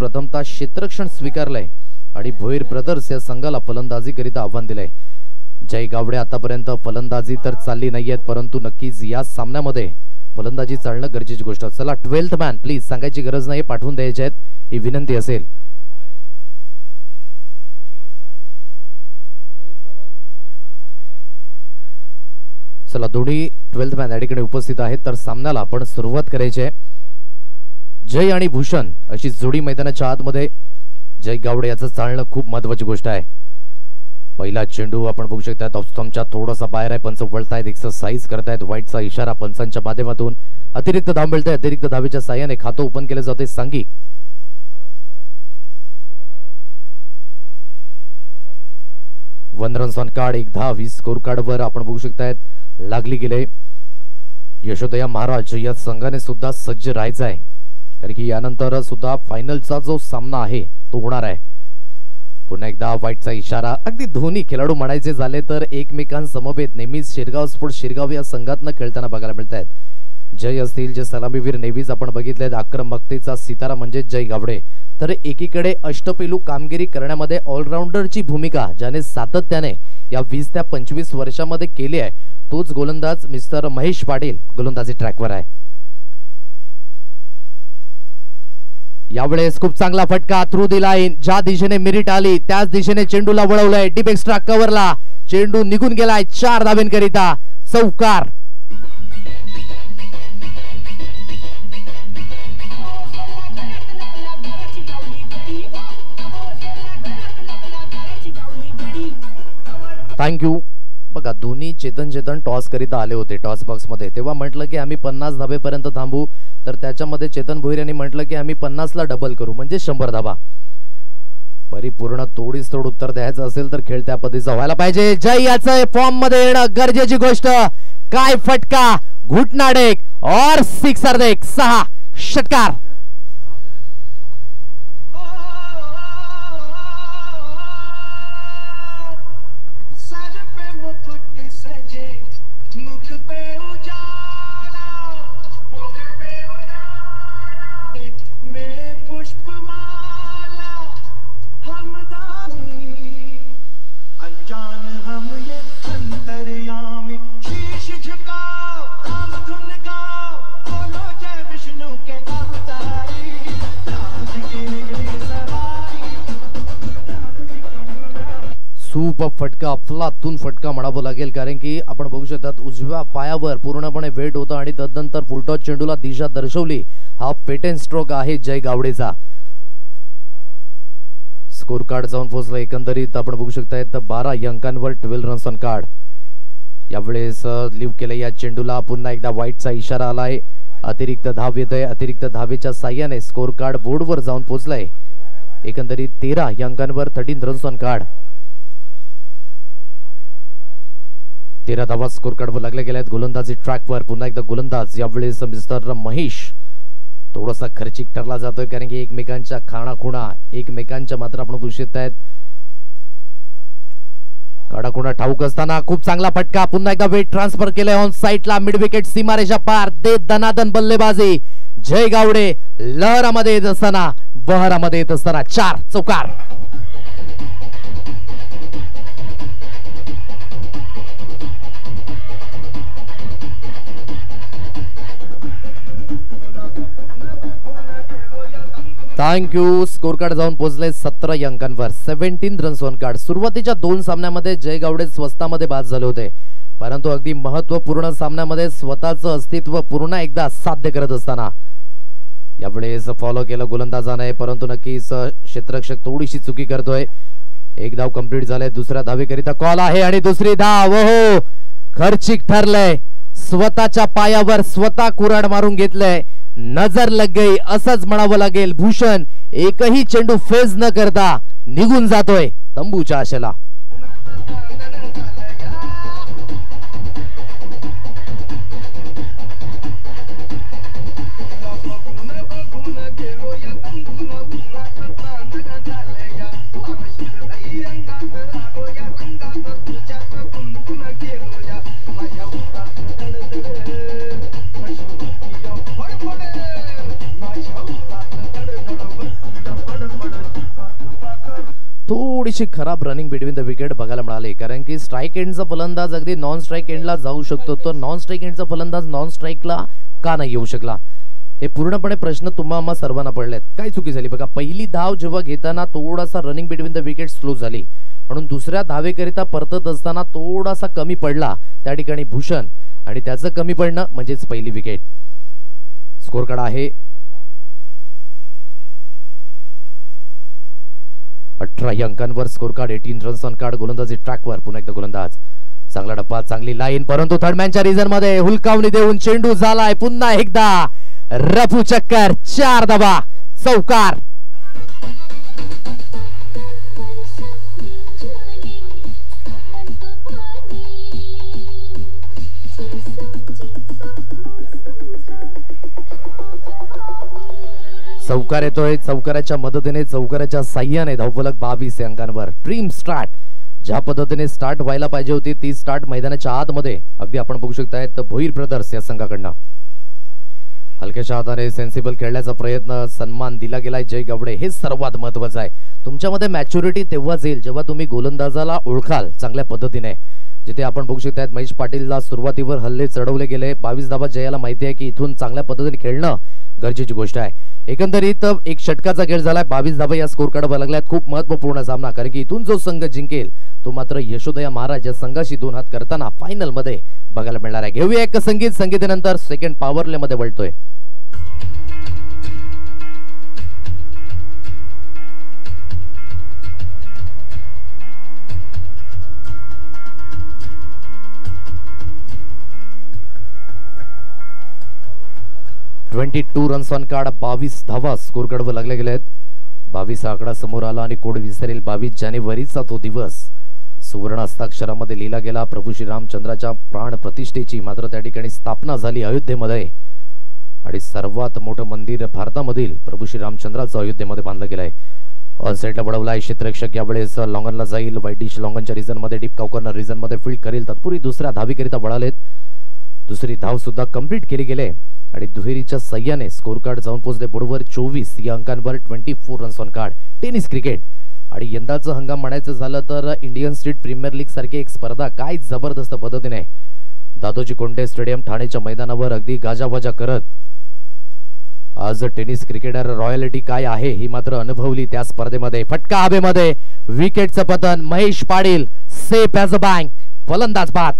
प्रथमतः क्षेत्ररक्षण स्वीकारलंय आणि भोईर ब्रदर्स या संघाला फलंदाजीकरिता आव्हान दिलंय। जय गावडे आतापर्यंत फलंदाजी तर चालली नाहीये, परंतु नक्कीच या सामन्यामध्ये फलंदाजी चालणं गरजेची गोष्ट। चला 12th मॅन प्लीज, सांगायची गरज नाही, पाठवून द्यायचे आहेत ही विनंती असेल। चला दोन्ही 12th मॅन या ठिकाणी उपस्थित आहेत, तर सामन्याला आपण सुरुवात करायची आहे। जय आणि भूषण अशी जोडी मैदानाच्या आतमध्ये, जय गावडे याचं चालणं खूप महत्वाची गोष्ट आहे। पहिला चेंडू आपण बघू शकता ऑफस्टंपच्या थोडासा बाहेर आहे, पंच वळतायत, एक्सरसाइज करतायत, व्हाईटचा इशारा पंचांच्या माध्यमातून अतिरिक्त धाव मिळते। अतिरिक्त धावेच्या साहाय्याने खातं ओपन केले जाते सांघिक। 1 रन्स ऑन कार्ड, 1 धाव ही स्कोर कार्ड वर आपण बघू शकतायत लागली गेले। यशोदया महाराज या संघाने सुद्धा सज्ज राहायचं आहे, कारण की यानंतर सुद्धा फायनलचा जो सामना आहे तो होणार आहे। पुन्हा एकदा व्हाईटचा इशारा। अगदी दोन्ही खेळाडू म्हणायचे झाले तर एकमेकांसमवेत नेहमीच शिरगाव स्पोर्ट्स शिरगाव या संघातनं खेळताना बघायला मिळत आहेत। जय असतील जे सलामीवीर नेहमीच आपण बघितलेत, आक्रमकतेचा सितारा म्हणजे जय गावडे, तर एकीकडे अष्टपैलू कामगिरी करण्यामध्ये ऑलराऊंडरची भूमिका ज्याने सातत्याने या 20 ते 25 वर्षामध्ये केली आहे तोच गोलंदाज मिस्टर महेश पाटील गोलंदाजी ट्रॅकवर आहे। यावेळेस खूप चांगला फटका थ्रू दी लाईन, ज्या दिशेने मिरिट आली त्याच दिशेने चेंडूला वळवलंय, डीप एक्स्ट्रा कव्हरला चेंडू निघून गेलाय 4 धावेंकरिता, चौकार। थँक्यू। बघा दोन्ही चेतन टॉस करिता आले होते टॉस बॉक्स मध्ये, तेव्हा म्हटलं की आम्ही 50 धावेपर्यंत थांबू, तर त्याच्यामध्ये चेतन भोईर यांनी म्हटलं की आम्ही 50 ला डबल करू म्हणजे 100 धावा। परिपूर्ण तोडीस तोड उत्तर द्यायचं असेल तर खेळ त्या पद्धतीचा व्हायला पाहिजे। जय याचं फॉर्म मध्ये येणं गरजेची गोष्ट। काय फटका, घुटनाडेक और सिक्सर देख, 6 षटकार। सुपर फटका, अफलातून फटका म्हणावं लागेल, कारण की आपण बघू शकतात उजव्या पायावर पूर्णपणे वेट होता आणि तदनंतर फुलटॉस चेंडूला दिशा दर्शवली। हा पेटेंट स्ट्रोक आहे जय गावडेचा। स्कोर कार्ड जाऊन पोहोचला एकंदरीत आपण बघू शकताय 12 अंकांवर 12 रन्स ऑन कार्ड। यावेळेस लिव्ह केलं या चेंडूला, पुन्हा एकदा व्हाईटचा इशारा आलाय, अतिरिक्त धाव येत आहे। अतिरिक्त धावेच्या साह्याने स्कोर कार्ड बोर्डवर जाऊन पोहोचलाय एकंदरीत 13 अंकांवर 13 रन्स ऑन कार्ड। 13 धावा स्कोर कार्डवर लागले गेले आहेत। गोलंदाजी ट्रॅकवर पुन्हा एकदा गोलंदाज, यावेळेस मिस्टर महेश थोडासा खर्चिक ठरला जातोय, कारण की एकमेकांच्या खाणाखुणा एकमेकांच्या मात्र आपण पुषत आहेत। काढाखुणा ठाऊक असताना खूप चांगला फटका, पुन्हा एकदा वेट ट्रान्सफर केलंय ऑन साइडला, मिड विकेट सीमारेषा पार, दे दनादन बल्लेबाजी। जय गावडे लहरामध्ये येत असताना बहरामध्ये येत असताना 4 चौकार। थँक्यू। स्कोर कार्ड जाऊन पोहोचले 17 अंकांवर 17 रन्स ऑन कार्ड। सुरुवातीच्या 2 सामन्यामध्ये जय गावडे स्वस्तामध्ये बाद झाले होते, परंतु अगदी महत्वपूर्ण सामन्यामध्ये स्वतःचं अस्तित्व पुन्हा एकदा साध्य करत असताना यावेळेस फॉलो केलं गोलंदाजाने, परंतु नक्कीच क्षेत्ररक्षक थोडीशी चुकी करतोय। 1 धाव कंप्लीट झाले, दुसऱ्या धावेकरिता कॉल आहे आणि दुसरी धाव हो खर्चिक ठरलंय, स्वतःच्या पायावर स्वतः कुऱ्हाड मारून घेतलंय, नजर लग गई असंच म्हणावं लागेल। भूषण एकही चेंडू फेज न करता निघून जातोय तंबूच्या आशेला। थोडीशी खराब रनिंग बिटवीन द विकेट बघायला मिळाली, कारण की स्ट्राईक एंडचा फलंदाज अगदी नॉन स्ट्राईक एंडला जाऊ शकतो, तर नॉन स्ट्राईक एंडचा फलंदाज नॉन स्ट्राईकला का नाही येऊ शकला, हे पूर्णपणे प्रश्न तुम्हा सर्वांना पडलेत. काय चुकी झाली बघा, पहिली धाव जेव्हा घेताना थोडासा running between the wicket slow झाली, म्हणून दुसऱ्या धावेकरिता परतत असताना थोडासा कमी पडला त्या ठिकाणी भूषण, आणि त्याचं कमी पडणं म्हणजेच पहिली विकेट. स्कोर कार्ड आहे 18 अंकांवर, score card 18 runs on card. गोलंदाजी ट्रॅकवर, पुन्हा एकदा गोलंदाज, चांगला डब्बा, चांगली लाईन, परंतु थर्डमॅनच्या रिझन मध्ये हुलकावणी देऊन चेंडू झालाय पुन्हा एकदा रफू चक्कर, 4 धावा, चौकार. चौकार येतोय, चौकाराच्या मदतीने, चौकाराच्या साह्याने धावफलक 22 अंकांवर. ड्रीम स्टार्ट, ज्या पद्धतीने स्टार्ट व्हायला पाहिजे होती ती स्टार्ट मैदानाच्या आतमध्ये अगदी आपण बघू शकताय भोईर ब्रदर्स या संघाकडनं. हलक्याच्या हाताने सेन्सिबल खेळण्याचा प्रयत्न, सन्मान दिला गेलाय जय गावडे, हे सर्वात महत्वाचं आहे. तुमच्यामध्ये मॅच्युरिटी तेव्हाच येईल जेव्हा तुम्ही गोलंदाजाला ओळखाल चांगल्या पद्धतीने. जिथे आपण बघू शकताय महेश पाटीलला सुरुवातीवर हल्ले चढवले गेले, 22 धावा जयाला माहिती आहे की इथून चांगल्या पद्धतीने खेळणं गरजेची गोष्ट आहे. एकंदरीत एक षटकाचा खेळ झालाय, 22 धावा या स्कोर कार्डवर लागल्यात. खूप महत्वपूर्ण सामना, कारण की इथून जो संघ जिंकेल तो मात्र यशोदया महाराज या संघाशी 2 हात करताना फायनल मध्ये बघायला मिळणार आहे. घेऊया एक संगीत, संगीतानंतर सेकंड पॉवरले मध्ये वळतोय. रन्स ऑन कार्ड, 22 धावा स्कोर कार्डवर लागले गेले आहेत. 22 आकडा समोर आला आणि कोड विसरेल 22 जानेवारीचा तो दिवस सुवर्ण हस्ताक्षरामध्ये लिहिला गेला. प्रभू श्री रामचंद्राच्या प्राण प्रतिष्ठेची मात्र त्या ठिकाणी स्थापना झाली अयोध्येमध्ये, आणि सर्वात मोठं मंदिर भारतामधील प्रभू श्री रामचंद्राचं अयोध्येमध्ये बांधलं गेलंय. ऑन साइडला वळवलाय क्षेत्ररक्षक, यावेळेस लॉंगनला जाईल. वाईट डिश लॉंगनच्या रिझन मध्ये, डीप कॉर्नर रिझन मध्ये फील्ड करेल. तत्पूर्वी दुसऱ्या धावीकरिता वळालेत, दुसरी धाव सुद्धा कंप्लीट केली गेले आणि दुहेरीच्या सह्याने स्कोर कार्ड जाऊन पोहोचले बोर्डवर 24 या अंकांवर. 24 runs on card. Tennis cricket, आणि यंदाचं हंगाम म्हणायचं झालं तर इंडियन स्टेट प्रीमियर लीग सारखी एक स्पर्धा काय जबरदस्त पद्धतीने दादोजी कोंडे स्टेडियम ठाणेच्या मैदानावर अगदी गाजावाजा करत आज टेनिस क्रिकेटर रॉयल्टी काय आहे ही मात्र अनुभवली त्या स्पर्धेमध्ये. फटका हवेमध्ये, विकेटचं पतन, Mahesh Patil safe as a bank, फलंदाज बाद.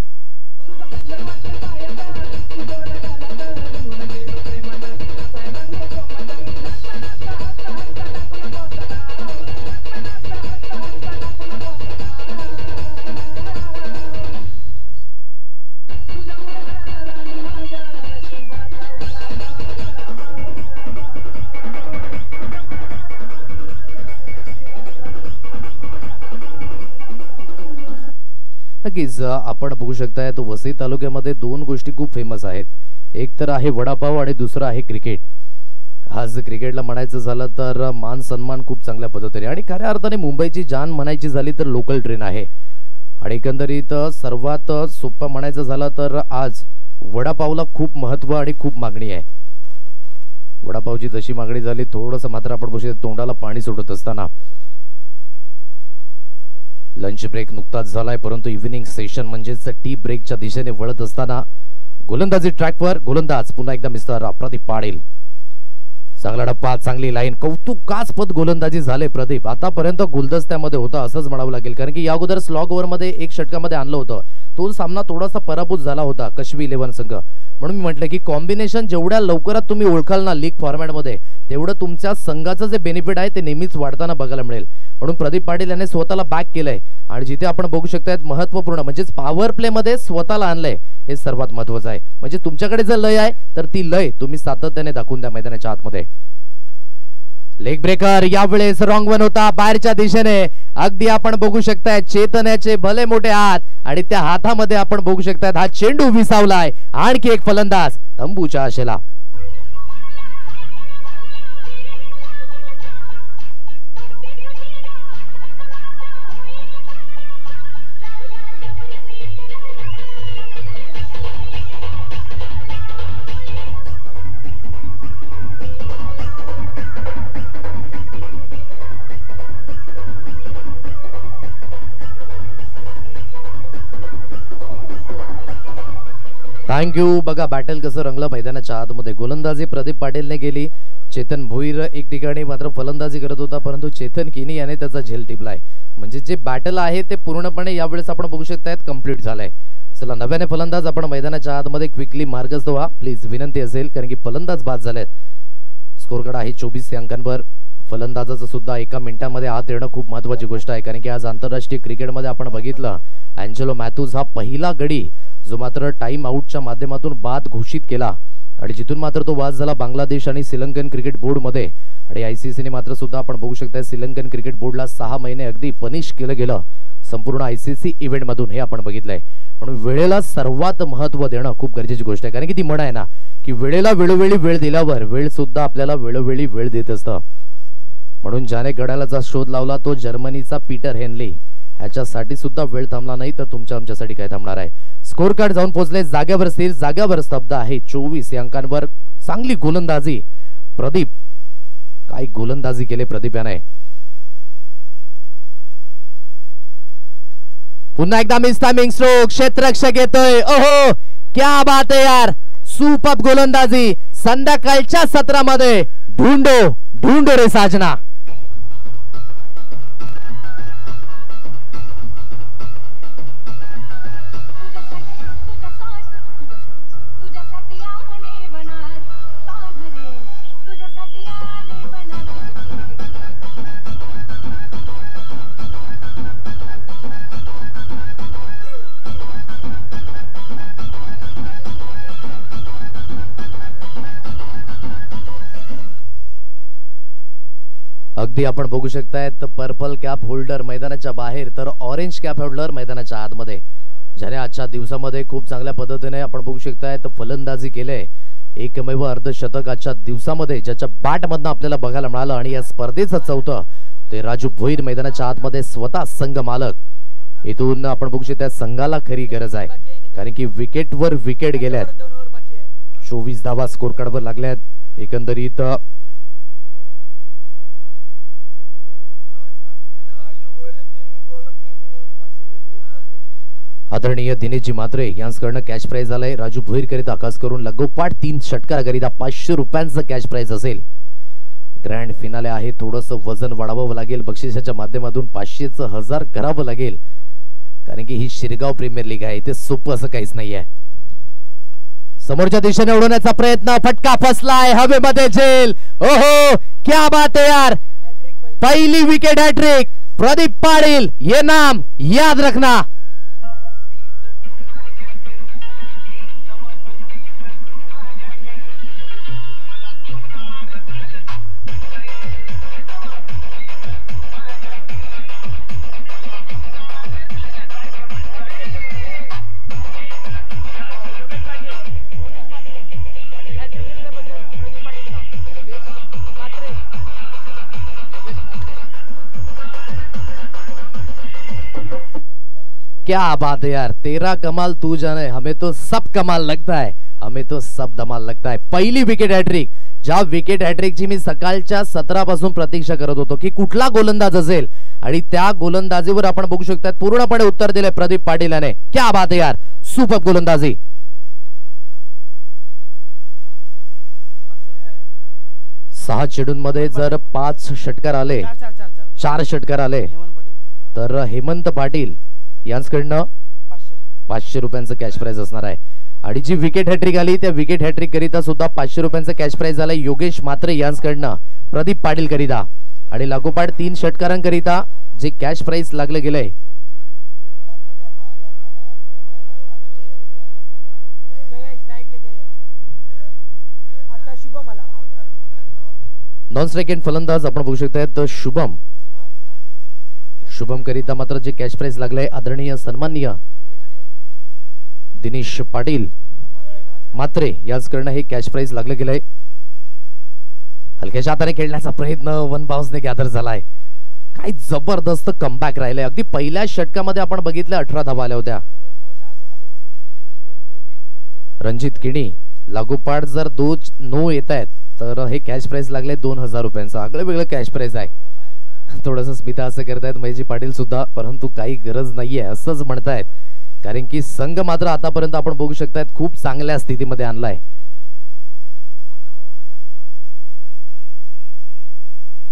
नक्कीच आपण बघू शकताय तो वसई तालुक्यामध्ये 2 गोष्टी खूप फेमस आहेत. एक तर आहे वडापाव आणि दुसरं आहे क्रिकेट. आज क्रिकेटला म्हणायचं झालं तर मान सन्मान खूप चांगल्या पद्धतीने, आणि खऱ्या अर्थाने मुंबईची जान म्हणायची झाली तर लोकल ट्रेन आहे. आणि एकंदरीत सर्वात सोपं म्हणायचं झालं तर आज वडापावला खूप महत्व आणि खूप मागणी आहे. वडापावची जशी मागणी झाली, थोडंसं मात्र आपण बघू तोंडाला पाणी सुटत असताना. लंच ब्रेक नुकताच झालाय, परंतु इव्हिनिंग सेशन म्हणजेच टी ब्रेकच्या दिशेने वळत असताना गोलंदाजी ट्रॅकवर, गोलंदाज पुन्हा एकदा मिस्टर प्रदीप पाटील. चांगला डप्पा, चांगली लाईन, कौतुकास्पद गोलंदाजी झाले प्रदीप. आतापर्यंत गुलदस्त्यामध्ये होता असंच म्हणावं लागेल, कारण की या अगोदर स्लॉग ओव्हर मध्ये एक षटकामध्ये आणलं होतं. तो सामना थोडासा पराभूत झाला होता कशवी 11 संघ. म्हणून मी म्हटलं की कॉम्बिनेशन जेवढ्या लवकरात तुम्ही ओळखाल ना लीग फॉर्मॅटमध्ये, तेवढं तुमच्या संघाचं जे बेनिफिट आहे ते नेहमीच वाढताना बघायला मिळेल. म्हणून प्रदीप पाटील याने स्वतःला बॅक केलंय, आणि जिथे आपण बघू शकताय महत्वपूर्ण म्हणजेच पॉवर प्ले मध्ये स्वतःला आणलंय, हे सर्वात महत्वाचं आहे. म्हणजे तुमच्याकडे जर लय आहे तर ती लय तुम्ही सातत्याने दाखवून द्या मैदानाच्या आतमध्ये. लेग ब्रेकर यावेळेस रॉंग वन होता बाहेरच्या दिशेने. अगदी आपण बघू शकताय चेतनाचे भले मोठे हात, आणि त्या हातामध्ये आपण बघू शकताय हा चेंडू विसावलाय. आणखी एक फलंदाज तंबूच्या आशेला. थँक्यू. बघा बॅटल कसं रंगलं मैदानाच्या आतमध्ये. गोलंदाजी प्रदीप पाटीलने केली. चेतन भोईर एक ठिकाणी मात्र फलंदाजी करत होता, परंतु चेतन किनी याने त्याचा झेल टिपलाय. म्हणजे जे बॅटल आहे ते पूर्णपणे यावेळेस आपण बघू शकतायत कंप्लीट झालंय. चला नव्याने फलंदाज आपण मैदानाच्या आतमध्ये क्विकली मार्गस्थ व्हा प्लीज, विनंती असेल, कारण की फलंदाज बाद झालेत. स्कोर कार्ड आहे 24 अंकांवर. फलंदाजाचं सुद्धा एका मिनिटामध्ये आत येणं खूप महत्त्वाची गोष्ट आहे, कारण की आज आंतरराष्ट्रीय क्रिकेटमध्ये आपण बघितलं अँजेलो मॅथ्यूज हा पहिला गडी जो मात्र टाइम आउटच्या माध्यमातून बाद घोषित केला आणि जिथून मात्र तो वाद झाला बांगलादेश आणि श्रीलंकन क्रिकेट बोर्डमध्ये. आणि आयसीसीने मात्र सुद्धा आपण बघू शकता श्रीलंकन क्रिकेट बोर्डला 6 महिने अगदी पनिश केलं गेलं संपूर्ण आयसीसी इव्हेंट मधून, हे आपण बघितलंय. म्हणून वेळेला सर्वात महत्त्व देणं खूप गरजेची गोष्ट आहे, कारण की ती म्हण आहे ना की वेळेला वेळोवेळी वेळ दिल्यावर वेळ सुद्धा आपल्याला वेळोवेळी वेळ देत असतं. म्हणून ज्याने घड्याळाचा शोध लावला तो जर्मनीचा पीटर हेनली, ह्याच्यासाठी सुद्धा वेळ थांबला नाही तर आमच्यासाठी काय थांबणार आहे. स्कोर कार्ड जाऊन पोहोचले जाग्यावर स्थिर, जाग्यावर स्तब्ध आहे 24 अंकांवर. चांगली गोलंदाजी प्रदीप, काय गोलंदाजी केले प्रदीप याने. पुन्हा एकदा मिस टायमिंग स्ट्रोक, क्षेत्ररक्षक येतोय. ओहो क्या बात है यार, सुपर गोलंदाजी संध्याकाळच्या सत्रामध्ये. ढूंढो रे साजना. अगदी आपण बघू शकतायत पर्पल कॅप होल्डर मैदानाच्या बाहेर तर ऑरेंज कॅप होल्डर मैदानाच्या आतमध्ये, ज्याने आजच्या दिवसामध्ये खूप चांगल्या पद्धतीने आपण बघू शकतायत फलंदाजी केले. एकमेव अर्धशतक आजच्या दिवसामध्ये ज्याच्या बॅट मधनं आपल्याला बघायला मिळालं. आणि या स्पर्धेचं चौथं ते राजू भोईर मैदानाच्या आतमध्ये स्वतः संघ मालक. इथून आपण बघू शकता संघाला खरी गरज आहे, कारण की विकेटवर विकेट गेल्यात. 24 धावा स्कोर कार्डवर लागल्यात. एकंदरीत आदरणीय दिनेशजी मात्रे यांच्याकडनं कॅश प्राइज आलाय. राजू भोईर करिता खास करून लगोपाठ 3 षटकाराकरिता 500 रुपयांचं कॅश प्राइज असेल. ग्रँड फिनाले आहे, थोडंसं वजन वाढवावं लागेल. बक्षिसाच्या माध्यमातून 500चं 1000 करावं लागेल, कारण की ही शिरगाव प्रीमियर लीग आहे, ते सोपं असं काहीच नाहीये. समोरच्या दिशेने उडवण्याचा प्रयत्न, फटका फसलाय हवेमध्ये, झेल. ओहो क्या बात है यार, पहिली विकेट हॅट्रिक प्रदीप पाटील, ये नाम याद रखना. क्या बात है यार, तेरा कमाल तू जाने, हमें तो सब कमाल लगता है, हमें तो सब धमाल लगता है. पहिली विकेट हॅट्रिक, ज्या विकेट हॅट्रिकची मी सकाळच्या 17 पासून प्रतीक्षा करत होतो की कुठला गोलंदाज असेल, आणि त्या गोलंदाजीवर आपण बघू शकता पूर्णपणे उत्तर दिले प्रदीप पाटील याने. क्या बात है यार, सुपर गोलंदाजी. सहा चेडूंमध्ये जर 5 षटकार आले, 4 षटकार आले तर हेमंत पाटील यांच्याकडनं 500 रुपयांचं कॅश प्राइज असणार आहे. आणि जी विकेट हॅट्रिक आली त्या विकेट हॅट्रिक करिता सुद्धा 500 रुपयांचं कॅश प्राइज आलंय योगेश मात्रे यांच्याकडनं प्रदीप पाटील करिता. आणि लागोपाठ 3 षटकारांकरिता जे कॅश प्राइज लागले गेले नॉन स्ट्राइक फलंदाज आपण बघू शकता शुभम करिता मात्र जे कॅश प्राइज लागले आदरणीय सन्माननीय दिनेश पाटील मात्रे याचकडनं हे कॅश प्राइज लागले गेले. हलक्याच्या हाताने खेळण्याचा प्रयत्न वन बाउन्सने गॅदर झालाय. काय जबरदस्त कमबॅक राहिले. अगदी पहिल्या षटकामध्ये आपण बघितलं 18 धावा आल्या होत्या. रणजित किणी लागोपाठ जर 2 येत आहेत तर हे कॅश प्राइज लागले 2000 रुपयांचं. आगळे वेगळं कॅश प्राइज आहे. थोडंसं स्मिता असं करतायत मैजी पाटील सुद्धा, परंतु काही गरज नाहीये असंच म्हणतायत कारण की संघ मात्र आतापर्यंत आपण बघू शकताय खूप चांगल्या स्थितीमध्ये आणलाय.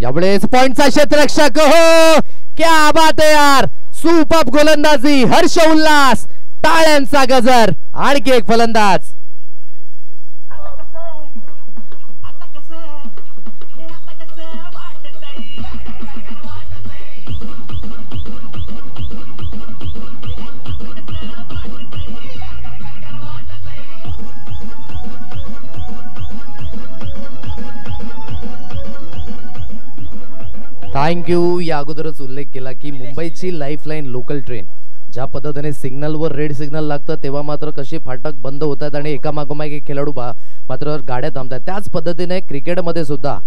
यावेळेस पॉइंटचा क्षेत्ररक्षक, हो क्या बात है यार, सुपर गोलंदाजी, हर्ष उल्हास, टाळ्यांचा गजर. आणखी एक फलंदाज. थँक्यू. या अगोदरच उल्लेख केला की मुंबईची लाईफलाईन लोकल ट्रेन ज्या पद्धतीने सिग्नलवर रेड सिग्नल लागतं तेव्हा मात्र कशी फाटक बंद होतात आणि एका मागोमाग एक खेळाडू मात्र गाड्या थांबतात. त्याच पद्धतीने क्रिकेटमध्ये सुद्धा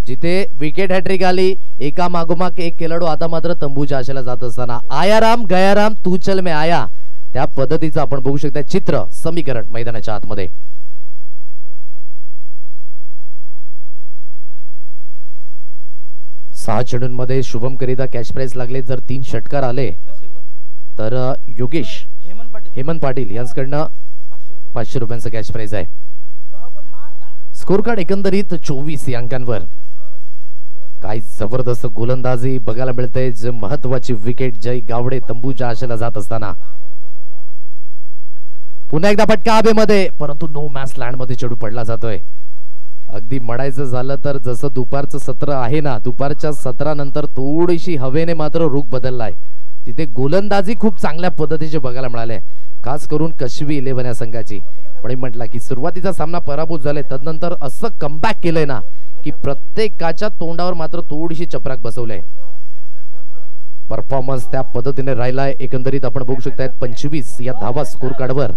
जिथे विकेट हॅट्रिक आली, एका मागोमाग एक खेळाडू आता मात्र तंबूच्या आशेला जात असताना आयाराम गयाराम तू चल में आया, त्या पद्धतीचं आपण बघू शकता चित्र समीकरण मैदानाच्या आतमध्ये. सहा चेंडूंमध्ये शुभम करिता कॅच प्राइस लागले. जर 3 षटकार आले तर योगेश हेमंत पाटील यांच्याकडनं 500 रुपयांचं कॅच प्राइस आहे. स्कोर कार्ड एकंदरीत 24 या अंकांवर. काय जबरदस्त गोलंदाजी बघायला मिळते. जे महत्वाची विकेट जय गावडे तंबूच्या आशेला जात असताना पुन्हा एकदा फटका हवेमध्ये, परंतु नो मॅच लँड मध्ये चेंडू पडला जातोय. अगदी म्हणायचं झालं तर जसं दुपारचं सत्र आहे ना, दुपारच्या सत्रानंतर थोडीशी हवेने मात्र रुख बदललाय. जिथे गोलंदाजी खूप चांगल्या पद्धतीचे बघायला मिळाले, खास करून कशवी 11 या संघाची. पण म्हटलं की सुरुवातीचा सामना पराभूत झाले, तदनंतर असं कमबॅक केलंय ना की प्रत्येकाच्या तोंडावर मात्र थोडीशी चपराक बसवलंय. परफॉर्मन्स त्या पद्धतीने राहिलाय. एकंदरीत आपण बघू शकताय 25 या धावा स्कोर कार्डवर.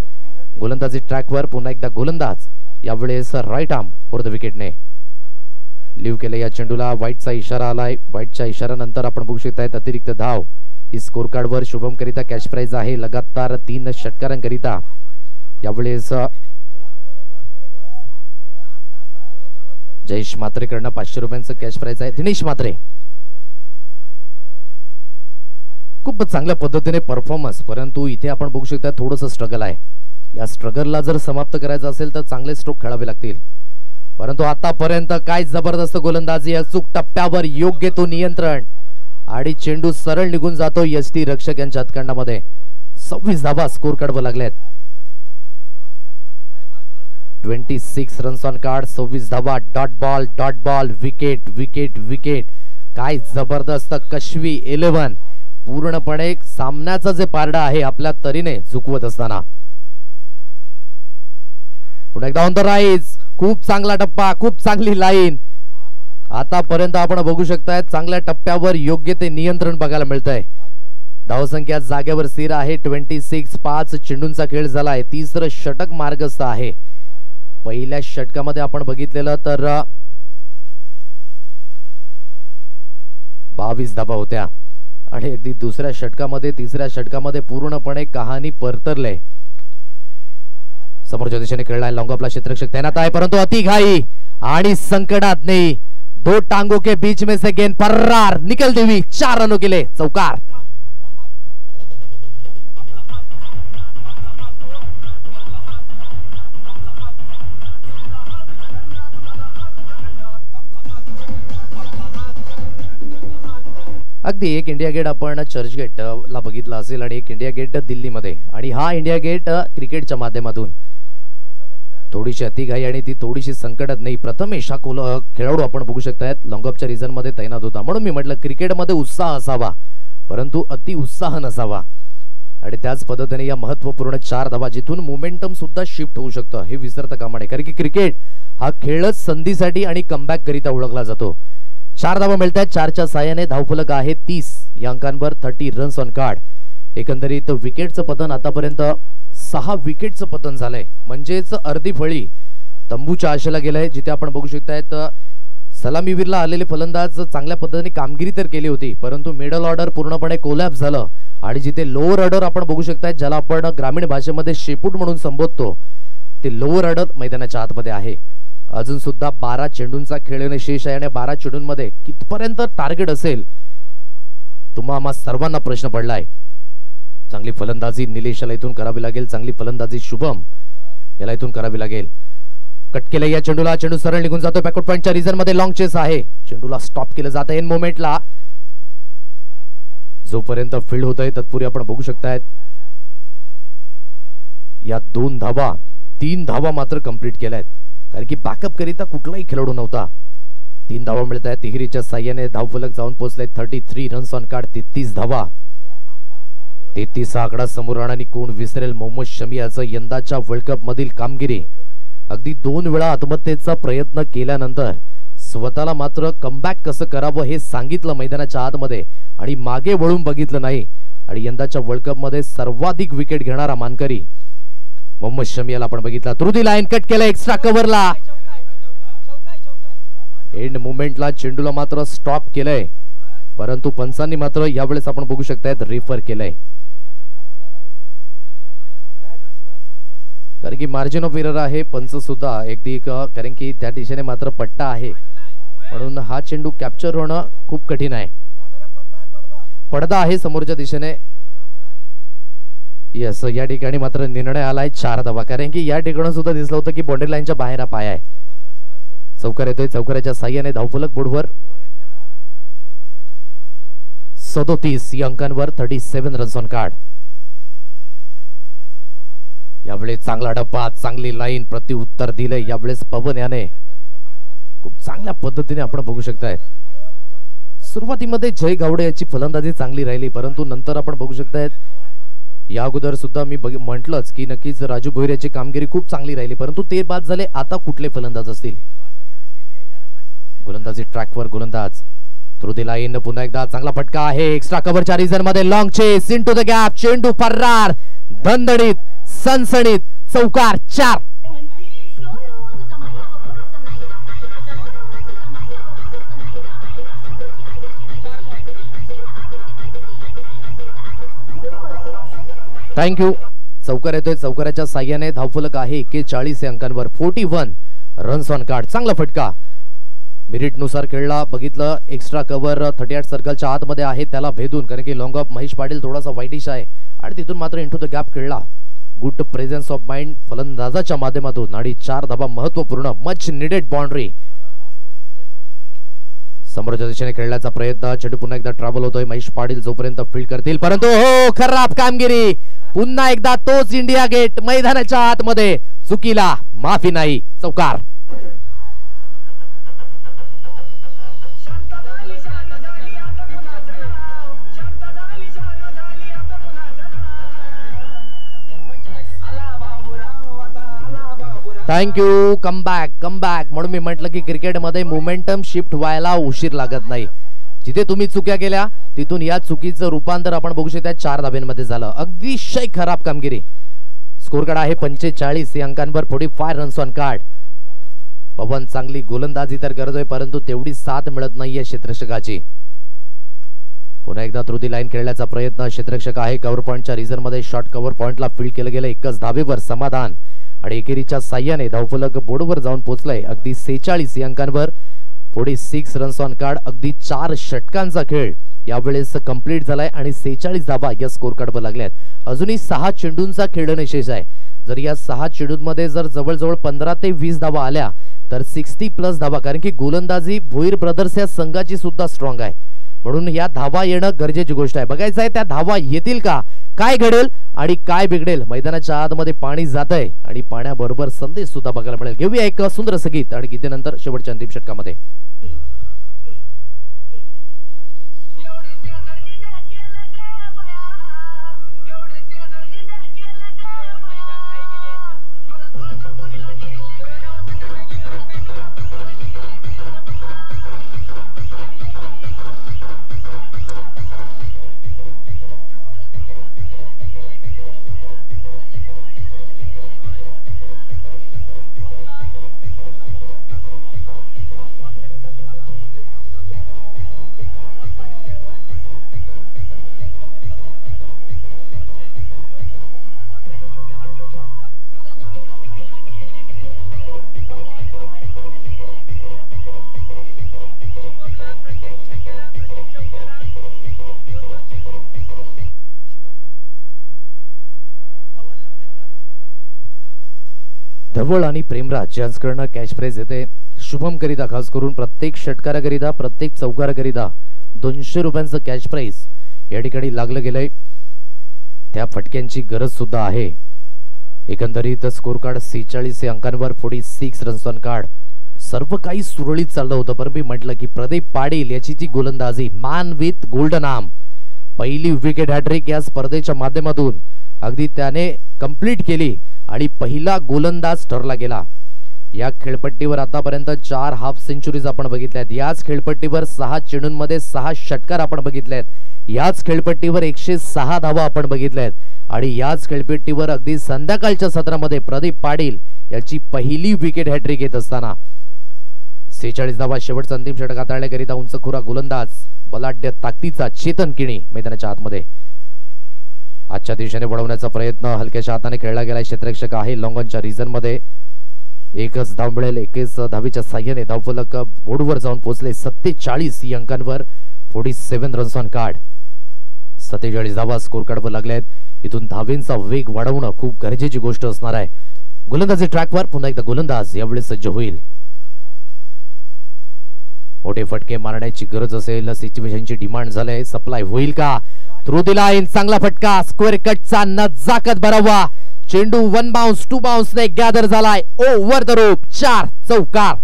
गोलंदाजी ट्रॅकवर पुन्हा एकदा गोलंदाज, यावेळेस राईट आर्म फॉर द विकेटने लिव्ह केले. या चेंडूला व्हाईटचा इशारा आलाय. व्हाईटच्या इशाऱ्यानंतर आपण बघू शकताय अतिरिक्त धाव ही स्कोर कार्डवर शुभम करिता कॅच प्राइज आहे. लगातार 3 षटकारांकरिता यावेळेस जयेश म्हात्रेकडनं 500 रुपयांचं कॅच प्राइज आहे. दिनेश म्हात्रे खूप चांगल्या पद्धतीने परफॉर्मन्स, परंतु इथे आपण बघू शकता थोडंसं स्ट्रगल आहे. या स्ट्रगलला जर समाप्त करायचं असेल तर चांगले स्ट्रोक खेळावे लागतील. परंतु आतापर्यंत काय जबरदस्त गोलंदाजी, अचूक टप्प्यावर योग्य तो नियंत्रण आणि चेंडू सरळ निघून जातो यष्टी रक्षक यांच्या हातखंडामध्ये. 26 धावा स्कोर कार्डवर लागल्यात. 26 रन्स ऑन कार्ड, 26 धावा, dot ball, wicket wicket wicket. काय जबरदस्त कशवी 11 पूर्णपणे सामन्याचा जे पारडा आहे आपल्या तरीने झुकवत असताना. पुन्हा एकदा ऑन द राईज, खूप चांगला टप्पा, खूप चांगली लाईन. आतापर्यंत आपण बघू शकताय चांगल्या टप्प्यावर योग्य ते नियंत्रण बघायला मिळतंय. धावसंख्या जागेवर स्थिर आहे. 26, 5 चेंडूंचा खेळ झालाय. 3रं षटक मार्गस्थ आहे. पहिल्या षटकामध्ये आपण बघितलेलं तर 22 धावा होत्या आणि अगदी दुसऱ्या षटकामध्ये 3ऱ्या षटकामध्ये पूर्णपणे कहाणी परतरले. समोरच्या दिशेने खेळलाय लॉन्ग ऑफला क्षेत्ररक्षक तैनात आहे, परंतु अति घाई आणि संकटात नहीं. 2 टांगों के बीच में से गेंद फर्रार निकलती हुई 4 रनों के लिए चौकार. अगदी एक इंडिया गेट आपण चर्चगेट ला बघितला असेल आणि एक इंडिया गेट दिल्लीमध्ये, आणि हा इंडिया गेट क्रिकेटच्या माध्यमातून थोडीशी अतिघाई आणि ती थोडीशी संकटात नाही. प्रथमेश हा खेळाडू आपण बघू शकतायत लॉंगऑफच्या रिझन मध्ये तैनात होता. म्हणून मी म्हटलं क्रिकेटमध्ये उत्साह असावा परंतु अति उत्साह नसावा. आणि त्याच पद्धतीने या महत्त्वपूर्ण 4 धावा जिथून मोमेंटम सुद्धा शिफ्ट होऊ शकतं हे विसरता कामा नये, कारण की क्रिकेट हा खेळच संधीसाठी आणि कमबॅक करिता ओळखला जातो. 4 धावा मिळतात. 4च्या साहाय्याने धावफलक आहे 30 या अंकांवर. 30 रन्स ऑन कार्ड. एकंदरीत विकेटचं पतन आतापर्यंत 6 विकेटचं पतन झालंय, म्हणजेच अर्धी फळी तंबूच्या आशेला गेलाय. जिथे आपण बघू शकतायत सलामीवीरला आलेले फलंदाज चांगल्या पद्धतीने कामगिरी तर केली होती, परंतु मिडल ऑर्डर पूर्णपणे कोलॅप्स झालं. आणि जिथे लोअर ऑर्डर आपण बघू शकताय ज्याला आपण ग्रामीण भाषेमध्ये शेपूट म्हणून संबोधतो, ते लोअर ऑर्डर मैदानाच्या आतमध्ये आहे. अजून सुद्धा 12 चेंडूंचा खेळणे शेष आहे आणि 12 चेंडूंमध्ये कितपर्यंत टार्गेट असेल तुम्हा सर्वांना प्रश्न पडलाय. चांगली फलंदाजी निलेश याला इथून करावी लागेल, चांगली फलंदाजी शुभम याला इथून करावी लागेल. कट केलं या चेंडूला, चेंडू सरळ निघून जातो बॅकवर्ड पॉइंटच्या रिजन मध्ये. लॉंग चेस आहे, चेंडूला स्टॉप केलं जातं एन मोमेंटला. जोपर्यंत फील्ड होत आहे तत्पूर्वी आपण बघू शकतायत या 2 धावा 3 धावा मात्र कंप्लीट केल्यात, कारण की बॅकअप करिता कुठलाही खेळाडू नव्हता. 3 धावा मिळत आहेत. तिहेरीच्या साह्याने धावफलक जाऊन पोहोचले 33 रन्स ऑन कार्ड, 33 धावा. 33 आकडा समोर आणि कोण विसरेल मोहम्मद शमी याचं यंदाच्या वर्ल्ड कप मधील कामगिरी. अगदी 2 वेळा आत्महत्येचा प्रयत्न केल्यानंतर स्वतःला मात्र कमबॅक कसं करावं हे सांगितलं मैदानाच्या आतमध्ये आणि मागे वळून बघितलं नाही. आणि यंदाच्या वर्ल्ड कप मध्ये सर्वाधिक विकेट घेणारा मानकरी मोहम्मद शमी याला आपण बघितला. थ्रू दी लाईन कट केलं एक्स्ट्रा कव्हरला. एंड मुवमेंटला चेंडूला मात्र स्टॉप केलंय, परंतु पंचांनी मात्र यावेळेस आपण बघू शकतायत रेफर केलंय, कारण की मार्जिन ऑफ एरर आहे. पंच सुद्धा अगदी कारण की त्या दिशेने मात्र पट्टा आहे, म्हणून हा चेंडू कॅप्चर होणं खूप कठीण आहे. पडदा आहे समोरच्या दिशेने. यस, या ठिकाणी मात्र निर्णय आलाय 4 धावा, कारण की या ठिकाणी सुद्धा दिसलं होतं की बाउंड्री लाईनच्या बाहेर हा पाय आहे. चौकार येतोय, चौकाराच्या साह्याने धावफलक बोर्डवर 37 या अंकांवर 37 रन्स ऑन कार्ड. यावेळेस चांगला डब्बा, चांगली लाईन, प्रत्युत्तर दिले यावेळेस पवन याने खूप चांगल्या पद्धतीने आपण बघू शकताय. सुरुवातीमध्ये जय गावडे याची फलंदाजी चांगली राहिली, परंतु नंतर आपण बघू शकतायत या अगोदर सुद्धा मी म्हटलंच की नक्कीच राजू भोईर याची कामगिरी खूप चांगली राहिली, परंतु ते बाद झाले. आता कुठले फलंदाज असतील? गोलंदाजी ट्रॅकवर गोलंदाज थ्रू द लाईन. पुन्हा एकदा चांगला फटका आहे एक्स्ट्रा कव्हरच्या रिजन मध्ये. Long chase into the gap, चेंडू फर्रार, धनधडीत, सनसणीत, चौकार 4. थँक्यू. चौकार येतोय, चौकाराच्या साह्याने धावफलक आहे 41 अंकांवर 41 रन्स ऑन कार्ड. चांगला फटका मेरिट नुसार खेळला. बघितलं एक्स्ट्रा कव्हर 38 सर्कलच्या आतमध्ये आहे, त्याला भेदून, कारण की लॉंग ऑफ महेश पाटील थोडासा वाईटिश आहे आणि तिथून मात्र इंटू द गॅप खेळला. गुड प्रेझेन्स ऑफ माइंड फलंदाजाच्या माध्यमातून आणि 4 धावा महत्वपूर्ण, मच निडेड बाउंड्री. समोरच्या दिशेने खेळण्याचा प्रयत्न, चेंडू पुन्हा एकदा ट्रॅव्हल होतोय. महेश पाटील जोपर्यंत फील्ड करतील, परंतु हो खराब कामगिरी. पुन्हा एकदा तोच इंडिया गेट मैदानाच्या आतमध्ये, चुकीला माफी नाही. चौकार. थँक्यू. कमबॅक कमबॅक म्हणून मी म्हटलं की क्रिकेटमध्ये मोमेंटम शिफ्ट व्हायला उशीर लागत नाही. जिथे तुम्ही चुक्या केल्या तिथून या चुकीचं रूपांतर आपण बघू शकता 4 धाब्यांमध्ये झालं. अतिशय खराब कामगिरी. स्कोर कार्ड आहे 45 अंकांवर 45 रन्स ऑन कार्ड. पवन चांगली गोलंदाजी तर करतोय, परंतु तेवढी साथ मिळत नाहीये क्षेत्ररक्षकाची. पुन्हा एकदा थ्रू दी लाईन खेळण्याचा प्रयत्न. क्षेत्ररक्षक आहे कव्हर पॉइंटच्या रिजन मध्ये. शॉर्ट कव्हर पॉइंटला फील्ड केलं गेलं. 1च धावेवर समाधान आणि एकेरीच्या साह्याने धावफलक बोर्डवर जाऊन पोहोचलाय अगदी 46 अंकांवर 46 रन्स ऑन कार्ड. अगदी 4 षटकांचा खेळ यावेळेस कंप्लीट झालाय आणि 46 धावा या स्कोर कार्डवर लागल्यात. अजूनही 6 चेंडूंचा खेळणं शेष आहे. जर या 6 चेंडूंमध्ये जर जवळजवळ 15 ते 20 धावा आल्या तर 60+ धावा, कारण की गोलंदाजी भोईर ब्रदर्स या संघाची सुद्धा स्ट्रॉंग आहे, म्हणून या धावा येणं गरजेची गोष्ट आहे. बघायचं आहे त्या धावा येतील का, काय घडेल आणि काय बिघडेल. मैदानाच्या आतमध्ये पाणी जातंय आणि पाण्याबरोबर संदेश सुद्धा बघायला मिळेल. घेऊया एक सुंदर संगीत आणि गीतेनंतर शेवटच्या अंतिम षटकामध्ये. धवळ आणि प्रेमराज यांच्याकडनं कॅश प्राइज येते शुभम करिता, खास करून प्रत्येक षटकाराकरिता प्रत्येक चौकाराकरिता 200 रुपयांचं कॅश प्राइज या ठिकाणी लागलं गेलंय. त्या फटक्यांची गरज सुद्धा आहे. एकंदरीत स्कोर कार्ड 46 अंकांवर 46 रन्स ऑन कार्ड. सर्व काही सुरळीत चाललं होतं, पण मी म्हटलं की प्रदीप पाटील याची जी गोलंदाजी, मॅन विथ गोल्डन आर्म, पहिली विकेट हॅट्रिक या स्पर्धेच्या माध्यमातून अगदी त्याने कंप्लीट केली आणि पहिला गोलंदाज ठरला गेला. या खेळपट्टीवर आतापर्यंत 4 हाफ सेंचुरीज आपण बघितल्यात. याच खेळपट्टीवर 6 चेंडूंमध्ये 6 षटकार आपण बघितलेत. याच खेळपट्टीवर 106 धावा आपण बघितल्यात आणि याच खेळपट्टीवर अगदी संध्याकाळच्या सत्रामध्ये प्रदीप पाटील याची पहिली विकेट हॅट्रिक येत असताना 46 धावा शेवटचा अंतिम षटक हाताळण्याकरिता उंचखुरा गोलंदाज बलाढ्य ताकदीचा चेतन किणी मैदानाच्या आतमध्ये. आजच्या दिशेने वळवण्याचा प्रयत्न हलक्याच्या हाताने खेळला गेला. क्षेत्ररक्षक आहे लॉंगॉनच्या रिजन मध्ये. एकच धाव मिळेल. 21 धावीच्या साह्याने धावफलक बोर्डवर जाऊन पोहोचले 47 अंकांवर 47 रन्स ऑन कार्ड. 47 धावा स्कोर कार्डवर लागल्यात. इथून धावेंचा वेग वाढवणं खूप गरजेची गोष्ट असणार आहे. गोलंदाजी ट्रॅकवर पुन्हा एकदा गोलंदाज यावेळी सज्ज होईल. मोठे फटके मारण्याची गरज असेल, सिच्युएशनची डिमांड झाले. सप्लाय होईल का? थ्रू द लाईन, चांगला फटका, स्क्वेअर कटचा नजाकत भरावा. चेंडू 1 बाउन्स 2 बाउन्स ने गॅदर झालाय ओव्हर द रोप. 4 चौकार.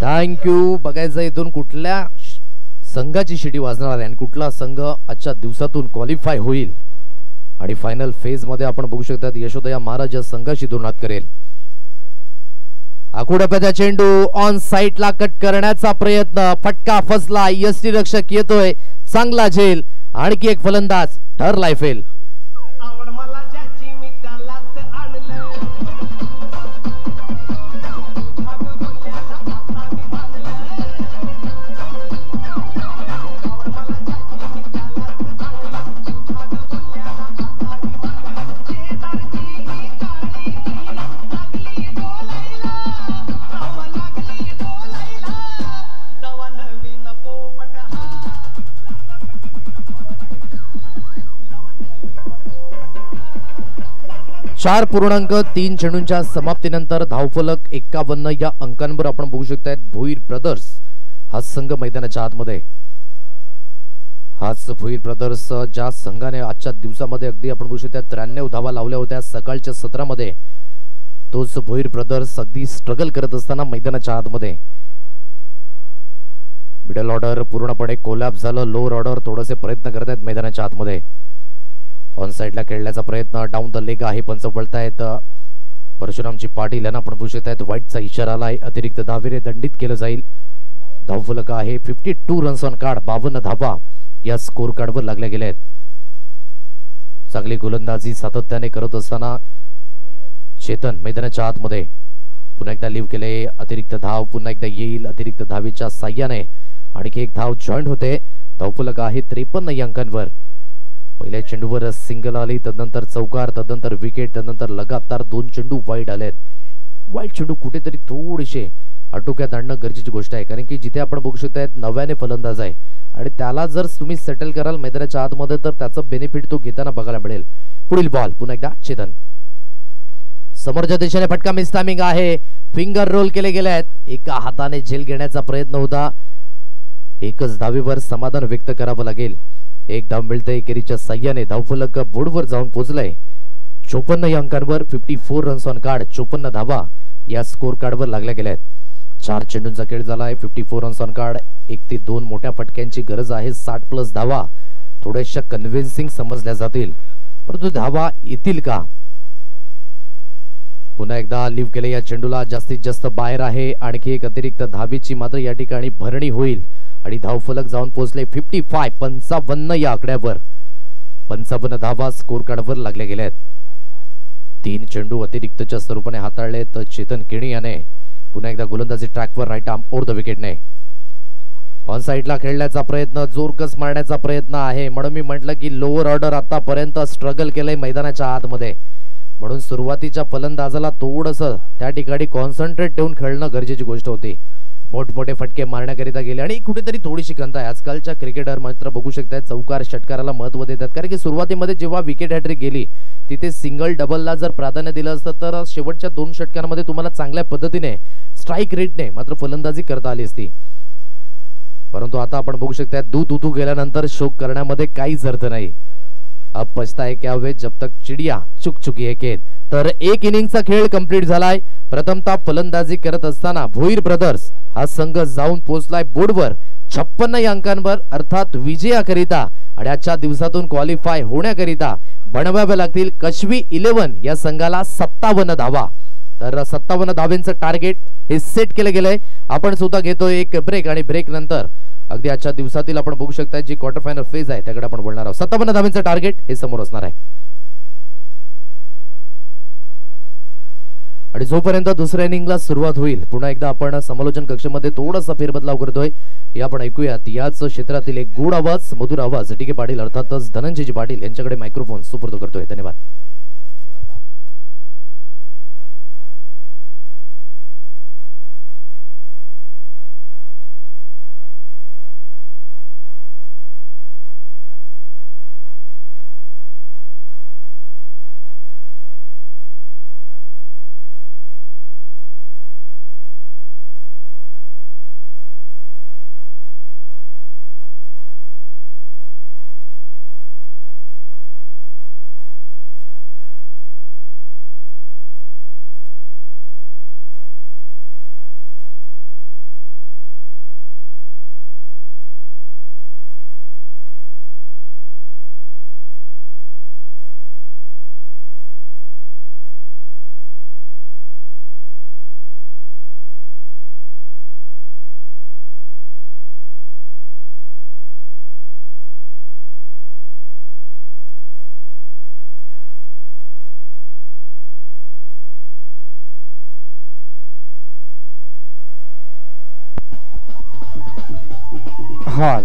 थँक्यू. बघायचं इथून कुठल्या संघाची शिटी वाजणार आहे आणि कुठला संघ आजच्या दिवसातून क्वालिफाय होईल. आणि फायनल फेज मध्ये आपण बघू शकतात यशोदया महाराज या संघाशी तुलना करेल. आकुडप्याचा चेंडू ऑन साइडला कट करण्याचा प्रयत्न, फटका फसला. यष्टी रक्षक येतोय, चांगला झेल. आणखी एक फलंदाज ठरलाय फेल. चार 4.3 चेंडूंच्या समाप्तीनंतर धावफलक 51 या अंकांवर आपण बघू शकताय. भोईर ब्रदर्स हा संघ मैदानाच्या आतमध्ये. हाच भोईर ब्रदर्स ज्या संघाने आजच्या दिवसामध्ये अगदी आपण बघू शकता 93 धावा लावल्या होत्या सकाळच्या सत्रामध्ये, तोच भोईर ब्रदर्स अगदी स्ट्रगल करत असताना मैदानाच्या आतमध्ये. मिडल ऑर्डर पूर्णपणे कोलॅप्स झालं. लोअर ऑर्डर थोडेसे प्रयत्न करत आहेत मैदानाच्या आतमध्ये. ऑन साइडला खेळण्याचा प्रयत्न, डाऊन द लेग आहे. पंच वळतायत. परशुरामजी पाटील यांना आपण बघू शकतायत व्हाईटचा इशारा आलाय. अतिरिक्त धावेने दंडित केलं जाईल. धावफलक आहे 52 रन्स ऑन कार्ड. 52 धावा या स्कोर कार्डवर लागल्या गेल्या आहेत. चांगली गोलंदाजी सातत्याने करत असताना चेतन मैदानाच्या आतमध्ये पुन्हा एकदा लिव्ह केले. अतिरिक्त धाव पुन्हा एकदा येईल. अतिरिक्त धावेच्या साह्याने आणखी एक धाव जॉईंट होते. धावफलक आहे 53 या अंकांवर. पहिल्या चेंडूवर सिंगल आली, तदनंतर चौकार, तदनंतर विकेट, तदनंतर लगातार 2 चेंडू वाईड आलेत. वाईड चेंडू कुठेतरी थोडेसे आटोक्यात आणणं गरजेची गोष्ट आहे, कारण की जिथे आपण बघू शकतायत नव्याने फलंदाज आहे आणि त्याला जर तुम्ही सेटल कराल मैदानाच्या आतमध्ये तर त्याचं बेनिफिट तो घेताना बघायला मिळेल. पुढील बॉल पुन्हा एकदा चेतन. समोरच्या दिशेने फटका, मिस टायमिंग आहे. फिंगर रोल केले गेले आहेत. एका हाताने झेल घेण्याचा प्रयत्न होता. एकच धावेवर समाधान व्यक्त करावं लागेल. एक धाव मिळते एकेरीच्या साह्याने. धावफलक बोर्डवर जाऊन पोहोचलाय 54 या अंकांवर. 54 रन्स ऑन कार्ड. 54 धावा या स्कोर कार्डवर लागल्या गेल्या आहेत. 4 चेंडूंचा खेळ झालाय. 54 रन्स ऑन कार्ड. 1 ते 2 मोठ्या फटक्यांची गरज आहे. 60+ धावा थोड्याशा कन्व्हिन्सिंग समजल्या जातील, परंतु धावा येतील का? पुन्हा एकदा लिव्ह केले या चेंडूला. जास्तीत जास्त बाहेर आहे. आणखी एक अतिरिक्त धावेची मात्र या ठिकाणी भरणी होईल आणि धावफलक जाऊन पोहोचले 55 या आकड्यावर. 55 धावा स्कोर कार्डवर लागल्या गेल्या आहेत. 3 चेंडू अतिरिक्तच्या स्वरूपाने हाताळले तर चेतन किणी याने पुन्हा एकदा गोलंदाजी ट्रॅकवर राईट आर्म ओव्हर द विकेटने. ऑन साइडला खेळण्याचा प्रयत्न, जोरकस मारण्याचा प्रयत्न आहे. म्हणून मी म्हटलं की लोअर ऑर्डर आतापर्यंत स्ट्रगल केलंय मैदानाच्या आतमध्ये. म्हणून सुरुवातीच्या फलंदाजाला थोडंसं त्या ठिकाणी कॉन्सन्ट्रेट ठेवून खेळणं गरजेची गोष्ट होती. मोठमोठे फटके मारण्याकरिता गेले आणि कुठेतरी थोडीशी खंत आहे. आजकालच्या क्रिकेटर मात्र बघू शकतात चौकार षटकाराला महत्व देतात, कारण की सुरुवातीमध्ये जेव्हा विकेट हॅट्रिक गेली तिथे सिंगल डबलला जर प्राधान्य दिलं असतं तर शेवटच्या 2 षटकांमध्ये तुम्हाला चांगल्या पद्धतीने स्ट्राईक रेटने मात्र फलंदाजी करता आली असती. परंतु आता आपण बघू शकता दूध उतू गेल्यानंतर शोक करण्यामध्ये काहीच अर्थ नाही. अब पछताए क्या हुए जब तक चिडिया चुक चुकी है खेत. तर एक इनिंगचा खेळ कंप्लीट झालाय. प्रथमतः फलंदाजी करत असताना भोईर ब्रदर्स हा संघ जाऊन पोहोचलाय बोर्डवर 56 अंकांवर, अर्थात विजयाकरिता आणि आजच्या दिवसातून क्वालिफाय होण्याकरिता बनवाव्या लागतील कशवी 11 या संघाला 57 धावा. तर 57 धावांचं टार्गेट हे सेट केलं गेलंय. आपण सुद्धा घेतोय एक ब्रेक आणि ब्रेक नंतर अगदी आजच्या दिवसातील आपण बघू शकता जी क्वार्टर फायनल फेज आहे त्याकडे आपण बोलणार आहोत. 57 धावांचं टार्गेट हे समोर असणार आहे. आणि जोपर्यंत दुसऱ्या इनिंगला सुरुवात होईल पुन्हा एकदा आपण समालोचन कक्षामध्ये थोडासा फेरबदलाव करतोय. हे आपण ऐकूयात याच क्षेत्रातील एक गोड आवाज, मधुर आवाज टी के पाटील अर्थातच धनंजयजी पाटील यांच्याकडे मायक्रोफोन सुपूर्द करतोय. धन्यवाद. Hall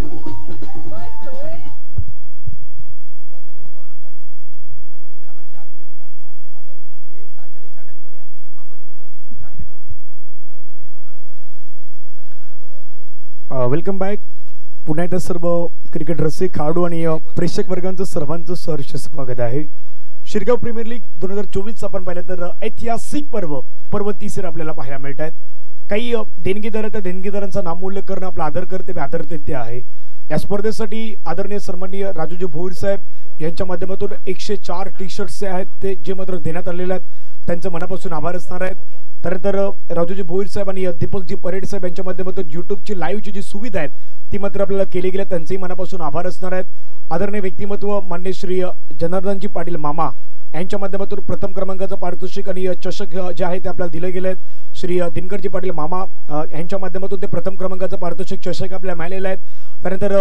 welcome back. पुन्हा एकदा सर्व क्रिकेट रसिक खेळाडू आणि प्रेक्षक वर्गांचं सर्वांचं सहर्ष स्वागत आहे. शिरगाव प्रीमियर लीग 2024 आपण पाहिलं तर ऐतिहासिक पर्व तिसरे आपल्याला पाहायला मिळत आहेत. काही देणगीदार त्या देणगीदारांचा नामोल्लेख करणं आपलं आदर करते आदरतेत्य आहे. या स्पर्धेसाठी आदरणीय सन्माननीय राजूजी भोईर साहेब यांच्या माध्यमातून 104 टी-शर्ट्स आहेत ते जे मात्र देण्यात आलेले आहेत त्यांचे मनापासून आभार असणार आहेत. त्यानंतर राजूजी भोईर साहेब आणि दीपकजी परेड साहेब यांच्या माध्यमातून यूट्यूबची लाईव्हची जी सुविधा आहे ती मात्र आपल्याला केली गेली, त्यांचेही मनापासून आभार असणार आहेत. आदरणीय व्यक्तिमत्व मान्य श्री जनार्दनजी पाटील मामा यांच्या माध्यमातून प्रथम क्रमांकाचं पारितोषिक आणि चषक जे आहे ते आपल्याला दिले गेले आहेत. श्री दिनकरजी पाटील मामा यांच्या माध्यमातून ते प्रथम क्रमांकाचं पारितोषिक चषक आपल्याला मिळालेलं आहे. त्यानंतर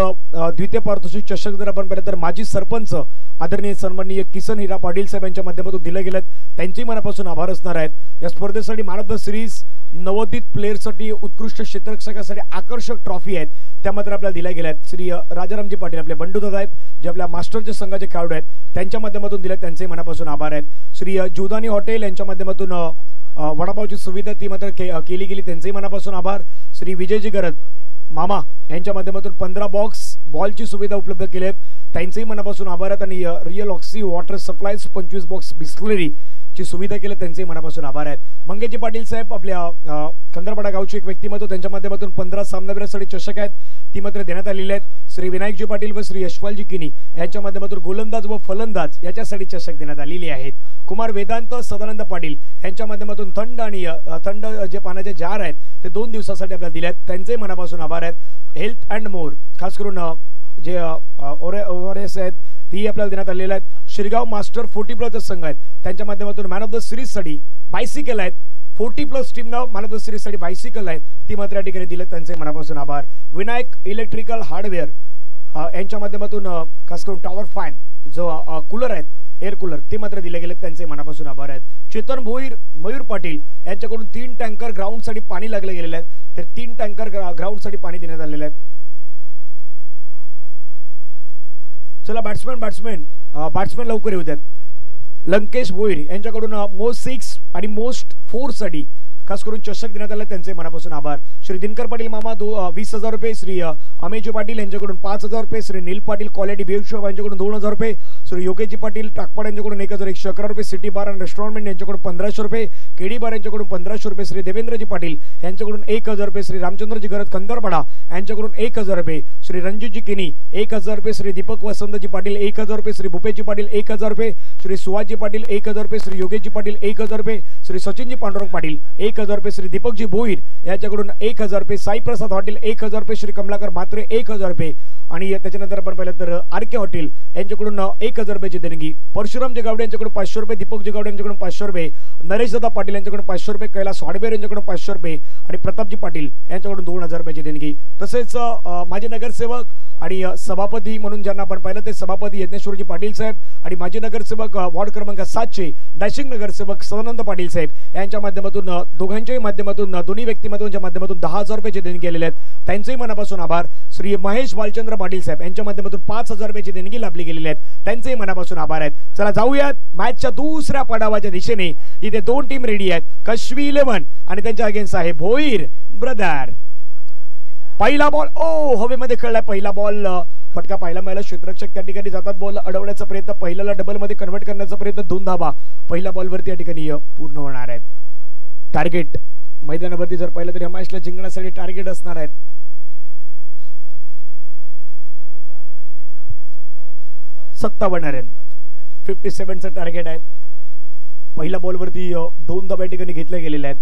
द्वितीय पारितोषिक चषक जर आपण पाहिलं तर माजी सरपंच आदरणीय सन्माननीय किसन हिरा पाटील साहेब यांच्या माध्यमातून दिले गेले आहेत, त्यांचेही मनापासून आभार असणार आहेत. या स्पर्धेसाठी मॅन ऑफ द सिरीज, नवोदित प्लेयरसाठी, उत्कृष्ट क्षेत्ररक्षकासाठी आकर्षक ट्रॉफी आहेत त्या मात्र आपल्याला दिल्या गेल्या आहेत. श्री राजारामजी पाटील आपले बंडूदादा आहेत जे आपल्या मास्टरच्या संघाचे खेळाडू आहेत त्यांच्या माध्यमातून दिल्या, त्यांचे मनापासून आभार आहेत. श्री जुदानी हॉटेल यांच्या माध्यमातून वडापावची सुविधा ती मात्र केली गेली, त्यांचेही मनापासून आभार. श्री विजयजी गरज मामा यांच्या माध्यमातून 15 बॉक्स बॉलची सुविधा उपलब्ध केली आहे, त्यांचेही मनापासून आभार आहेत. आणि real oxy water supplies 25 box Bisleri ची सुविधा केली, त्यांचे मनापासून आभार आहेत. मंगेशजी पाटील साहेब आपल्या कंदरपाडा गावचे एक व्यक्तिमत्व, त्यांच्या माध्यमातून 15 सामनावीरांसाठी चषक आहेत ती मात्र देण्यात आलेली आहेत. श्री विनायकजी पाटील व श्री यशपालजी किनी यांच्या माध्यमातून गोलंदाज व फलंदाज याच्यासाठी चषक देण्यात आलेली आहेत. कुमार वेदांत सदानंद पाटील यांच्या माध्यमातून थंड आणि थंड जे पाण्याचे जार आहेत ते 2 दिवसासाठी आपल्याला दिले आहेत, त्यांचे मनापासून आभार आहेत. हेल्थ अँड मोर खास करून जे ओआरएस आहेत ती आपल्याला देण्यात आलेले आहेत. शिरगाव मास्टर 40+ संघ आहेत त्यांच्या माध्यमातून मॅन ऑफ द सिरीज साठी बायसिकल आहेत, 40+ टीमनं मॅन ऑफ द सिरीज साठी बायसिकल आहेत ती मात्र या ठिकाणी दिले, त्यांचे मनापासून आभार. विनायक इलेक्ट्रिकल हार्डवेअर यांच्या माध्यमातून खास करून टॉवर फॅन जो कूलर आहेत एअर कूलर ते मात्र दिले गेले, त्यांचे मनापासून आभार आहेत. चेतन भोईर मयूर पाटील यांच्याकडून 3 टँकर ग्राउंड साठी पाणी लागले गेलेले आहेत, तर 3 टँकर ग्राउंड साठी पाणी देण्यात आलेले आहेत. चला बॅट्समॅन लवकर येऊ द्यात. लंकेश भोईर यांच्याकडून मोस्ट 6 आणि मोस्ट 4 साठी खास करून चषक देण्यात आला, त्यांचे मनापासून आभार. श्री दिनकर पाटील मामा 20,000 रुपये, श्री अमेजी पाटील यांच्याकडून 5,000 रुपये, श्री नील पाटील क्वालिटी बिहेव शॉप यांच्याकडून 2,000 रुपये, श्री योगेजी पाटील टाकपाड यांच्याकडून 1,111 रुपये, सिटी बार अँड रेस्टॉरंट यांच्याकडून 1,500 रुपये, केडी बार यांच्याकडून 1,500 रुपये, श्री देवेंद्रजी पाटील यांच्याकडून 1,000 रुपये, श्री रामचंद्रजी गरज कंदरपाडा यांच्याकडून 1,000 रुपये, श्री रणजितजी किनी 1,000 रुपये, श्री दीपक वसंतजी पाटील 1,000 रुपये, श्री भूपेशजी पाटील 1,000 रुपये, श्री सुहासजी पाटील 1,000 रुपये, श्री योगेशजी पाटील 1,000 रुपये, श्री सचिनजी पांडुरंग पाटील 1,000 रुपये, श्री दीपकजी भोईर यांच्याकडून 1,000 रुपये, साई प्रसाद हॉटेल 1,000 रुपये, श्री कमलाकर म्हात्रे 1,000 रुपये आणि त्याच्यानंतर आपण पाहिलं तर आरके हॉटेल यांच्याकडून 1,000 रुपयाची देणगी, परशुरामजी गावडे यांच्याकडून 500 रुपये, दीपकजी गावडे यांच्याकडून 500 रुपये, नरेशदादा पाटील यांच्याकडून 500 रुपये, कैलास वाडबेर यांच्याकडून 500 रुपये आणि प्रतापजी पाटील यांच्याकडून 2,000 रुपयाची देणगी. तसेच माजी नगरसेवक आणि सभापती म्हणून ज्यांना आपण पाहिलं ते सभापती यज्ञेश्वरजी पाटील साहेब आणि माजी नगरसेवक वॉर्ड क्रमांक 7 डॅशिंग नगरसेवक सदानंद पाटील साहेब यांच्या माध्यमातून दोघांच्याही माध्यमातून दोन्ही व्यक्तिमत्वांच्या माध्यमातून 10,000 रुपयाची देणगी गेलेले आहेत, त्यांचेही मनापासून आभार. श्री महेश बालचंद्र पाटील साहेब यांच्या माध्यमातून 5,000 रुपयाची देणगी लाभली गेलेली आहेत, त्यांचेही मनापासून आभार आहेत. चला जाऊयात मॅचच्या दुसऱ्या पडावाच्या दिशेने, इथे 2 टीम रेडी आहेत, कश्वी 11 आणि त्यांच्या अगेन्स्ट आहे भोईर ब्रदर. पहिला बॉल हवेमध्ये खेळलाय, पहिला बॉल फटका पाहायला मिळाला, क्षेत्ररक्षक त्या ठिकाणी जातात, बॉल अडवण्याचा प्रयत्न, पहिल्याला डबल मध्ये कन्वर्ट करण्याचा प्रयत्न, 2 धाबा पहिल्या बॉलवरती या ठिकाणी पूर्ण होणार आहेत. टार्गेट मैदानावरती जर पाहिलं तर या मॅचला जिंकण्यासाठी टार्गेट असणार आहेत 57 रन, 57चं टार्गेट आहे. पहिल्या बॉलवरती 2 धाबा या ठिकाणी घेतल्या गेलेल्या आहेत.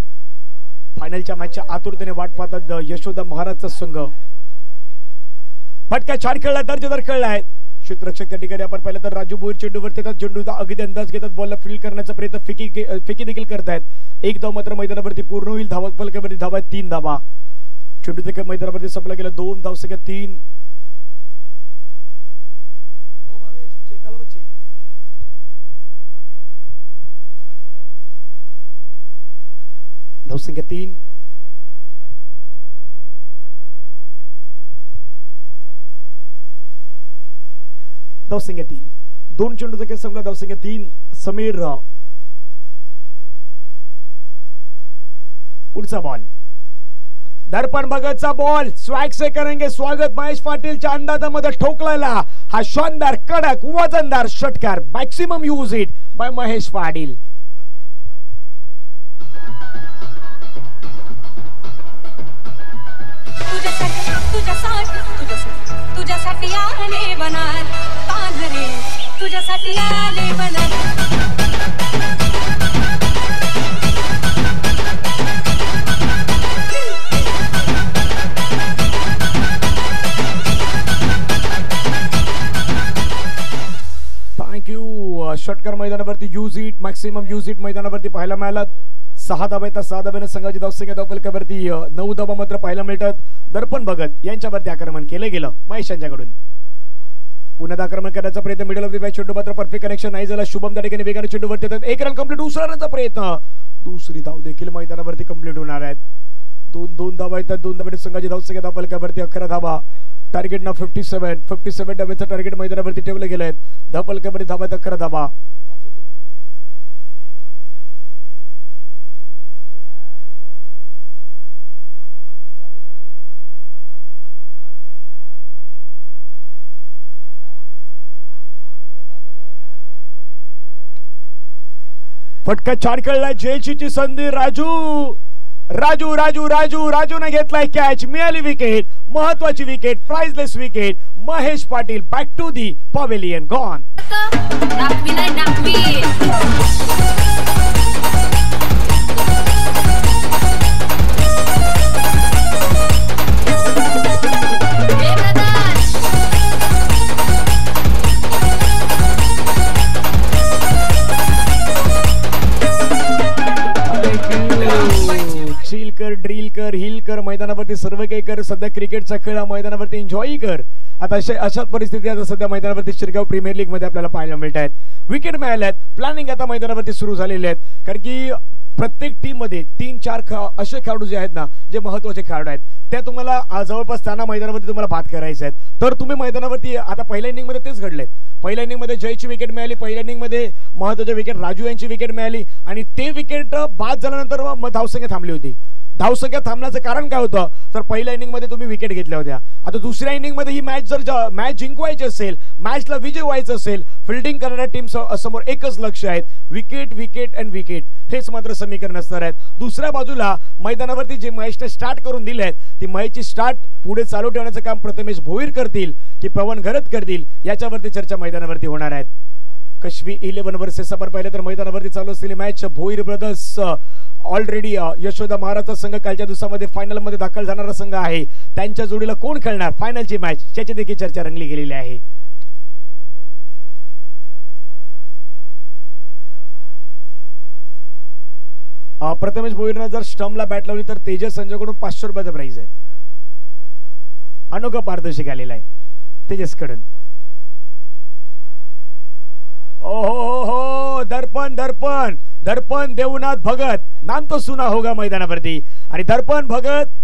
फायनलच्या मॅचच्या आतुरतेने वाट पाहतात यशोदा महाराजचा संघ. फटका 4 खेळला, दर्जेदार खेळला आहे. क्षेत्ररक्षक त्या ठिकाणी आपण पाहिलं तर राजू भोईर चेंडूवर येतात, चेंडूचा अगदी अंदाज घेतात, बॉलला फील्ड करण्याचा प्रयत्न, फेकी देखील करतायत. 1 धाव मात्र मैदानावरती पूर्ण होईल, धावा फलकावरती धावा 3 धावा. चेंडूचा मैदानावरती संपला गेला, 2 धावसंख्या 3. धावसंख्या 3. धावसंख्या 3. 2 चेंडूचा खेळ संपला, धावसंख्या 3. समीर पुढचा बॉल, दर्पण भगतचा बॉल, स्वॅग से करेंगे स्वागत महेश पाटीलच्या अंदाजामध्ये ठोकलेला हा शानदार कडक वजनदार षटकार, maximum use it by Mahesh Patil. तुझ्यासाठी आले बनार पांढरे, तुझ्यासाठी आले बनार. थँक्यू. षटकार मैदानावरती use it, maximum use it मैदानावरती पाहायला मिळाला. 6 धाबा येतात, 6 धाब्याने संघाची धावसंख्या धावफलकावरती 9 धाबा मात्र पाहायला मिळतात. दर्पण भगत यांच्यावरती आक्रमण केलं गेलं महेश यांच्याकडून. पुन्हा आक्रमण करण्याचा प्रयत्न, मिडल ऑफ द बॅट चेंडू मात्र परफेक्ट कनेक्शन नाही झाला. शुभम त्या ठिकाणी वेगाने चेंडूवरती येतात, 1 रन कंप्लीट, दुसरा रनचा प्रयत्न, दुसरी धाव देखील मैदानावरती कंप्लीट होणार आहेत. 2 धावा येतात, 2 धाब्याने संघाची धावसंख्या धावफलकावरती 11 धावा. टार्गेट ना 57 धाब्याचं टार्गेट मैदानावरती ठेवलं गेलं आहे. धावफलकावरती धावा 11 धावा. फटका 4 खेळलाय, जयचीची संधी, राजूने घेतलाय कॅच, मिळाली विकेट, महत्वाची wicket, priceless wicket. Mahesh Patil back to the pavilion, gone. Drill कर, हिल कर, मैदानावरती सर्व काही कर. सध्या क्रिकेटचा खेळ मैदानावरती एन्जॉय कर. आता अशाच परिस्थिती आता सध्या मैदानावरती शिरगाव प्रीमियर लीग मध्ये आपल्याला पाहायला मिळत आहेत. विकेट मिळाल्या आहेत, प्लॅनिंग आता मैदानावरती सुरू झालेले आहेत, कारण की प्रत्येक टीम मध्ये 3-4 असे खेळाडू जे आहेत ना, जे महत्वाचे खेळाडू आहेत, त्या तुम्हाला जवळपास त्यांना मैदानावरती तुम्हाला बाद करायचे आहेत. तर तुम्ही मैदानावरती आता पहिल्या इनिंग मध्ये तेच घडलेत, पहिल्या इनिंग मध्ये जयची विकेट मिळाली, पहिल्या इनिंग मध्ये महत्वाची विकेट राजू यांची विकेट मिळाली आणि ते विकेट बाद झाल्यानंतर मग धावसंख्या थांबली होती. धावसंख्या थांबण्याचं कारण काय होतं तर पहिल्या इनिंग मध्ये तुम्ही विकेट घेतल्या होत्या. आता दुसऱ्या इनिंग मध्ये ही मॅच जर मॅच जिंकवायची असेल, मॅचला विजय व्हायचं असेल, फिल्डिंग करणाऱ्या टीम समोर एकच लक्ष आहे, विकेट विकेट अँड विकेट, हेच मात्र समीकरण असणार आहेत. दुसऱ्या बाजूला मैदानावरती जे मॅचने स्टार्ट करून दिले आहेत ती मॅचची स्टार्ट पुढे चालू ठेवण्याचं काम प्रथमेश भोईर करतील की पवन घरत करतील याच्यावरती चर्चा मैदानावरती होणार आहेत. कश्वी 11 वर्सेस आपण पाहिलं तर मैदानावरती चालू असलेली match Bhoir brothers already Yashoda महाराजचा संघ कालच्या दिवसामध्ये फायनल मध्ये दाखल जाणारा संघ आहे. त्यांच्या जोडीला कोण खेळणार फायनलची मॅच याची देखील चर्चा रंगली गेलेली आहे. प्रथमेश भोईरनं जर स्टंपला बॅट लावली तर तेजस संजयकडून 500 रुपयाचा प्राइज आहे. अनोखा पारदर्शक आलेला आहे तेजस कडून. ओहो हो, दर्पण दर्पण दर्पण देवनाथ भगत नाम तो सुना होगा मैदानावरती. आणि दर्पण भगत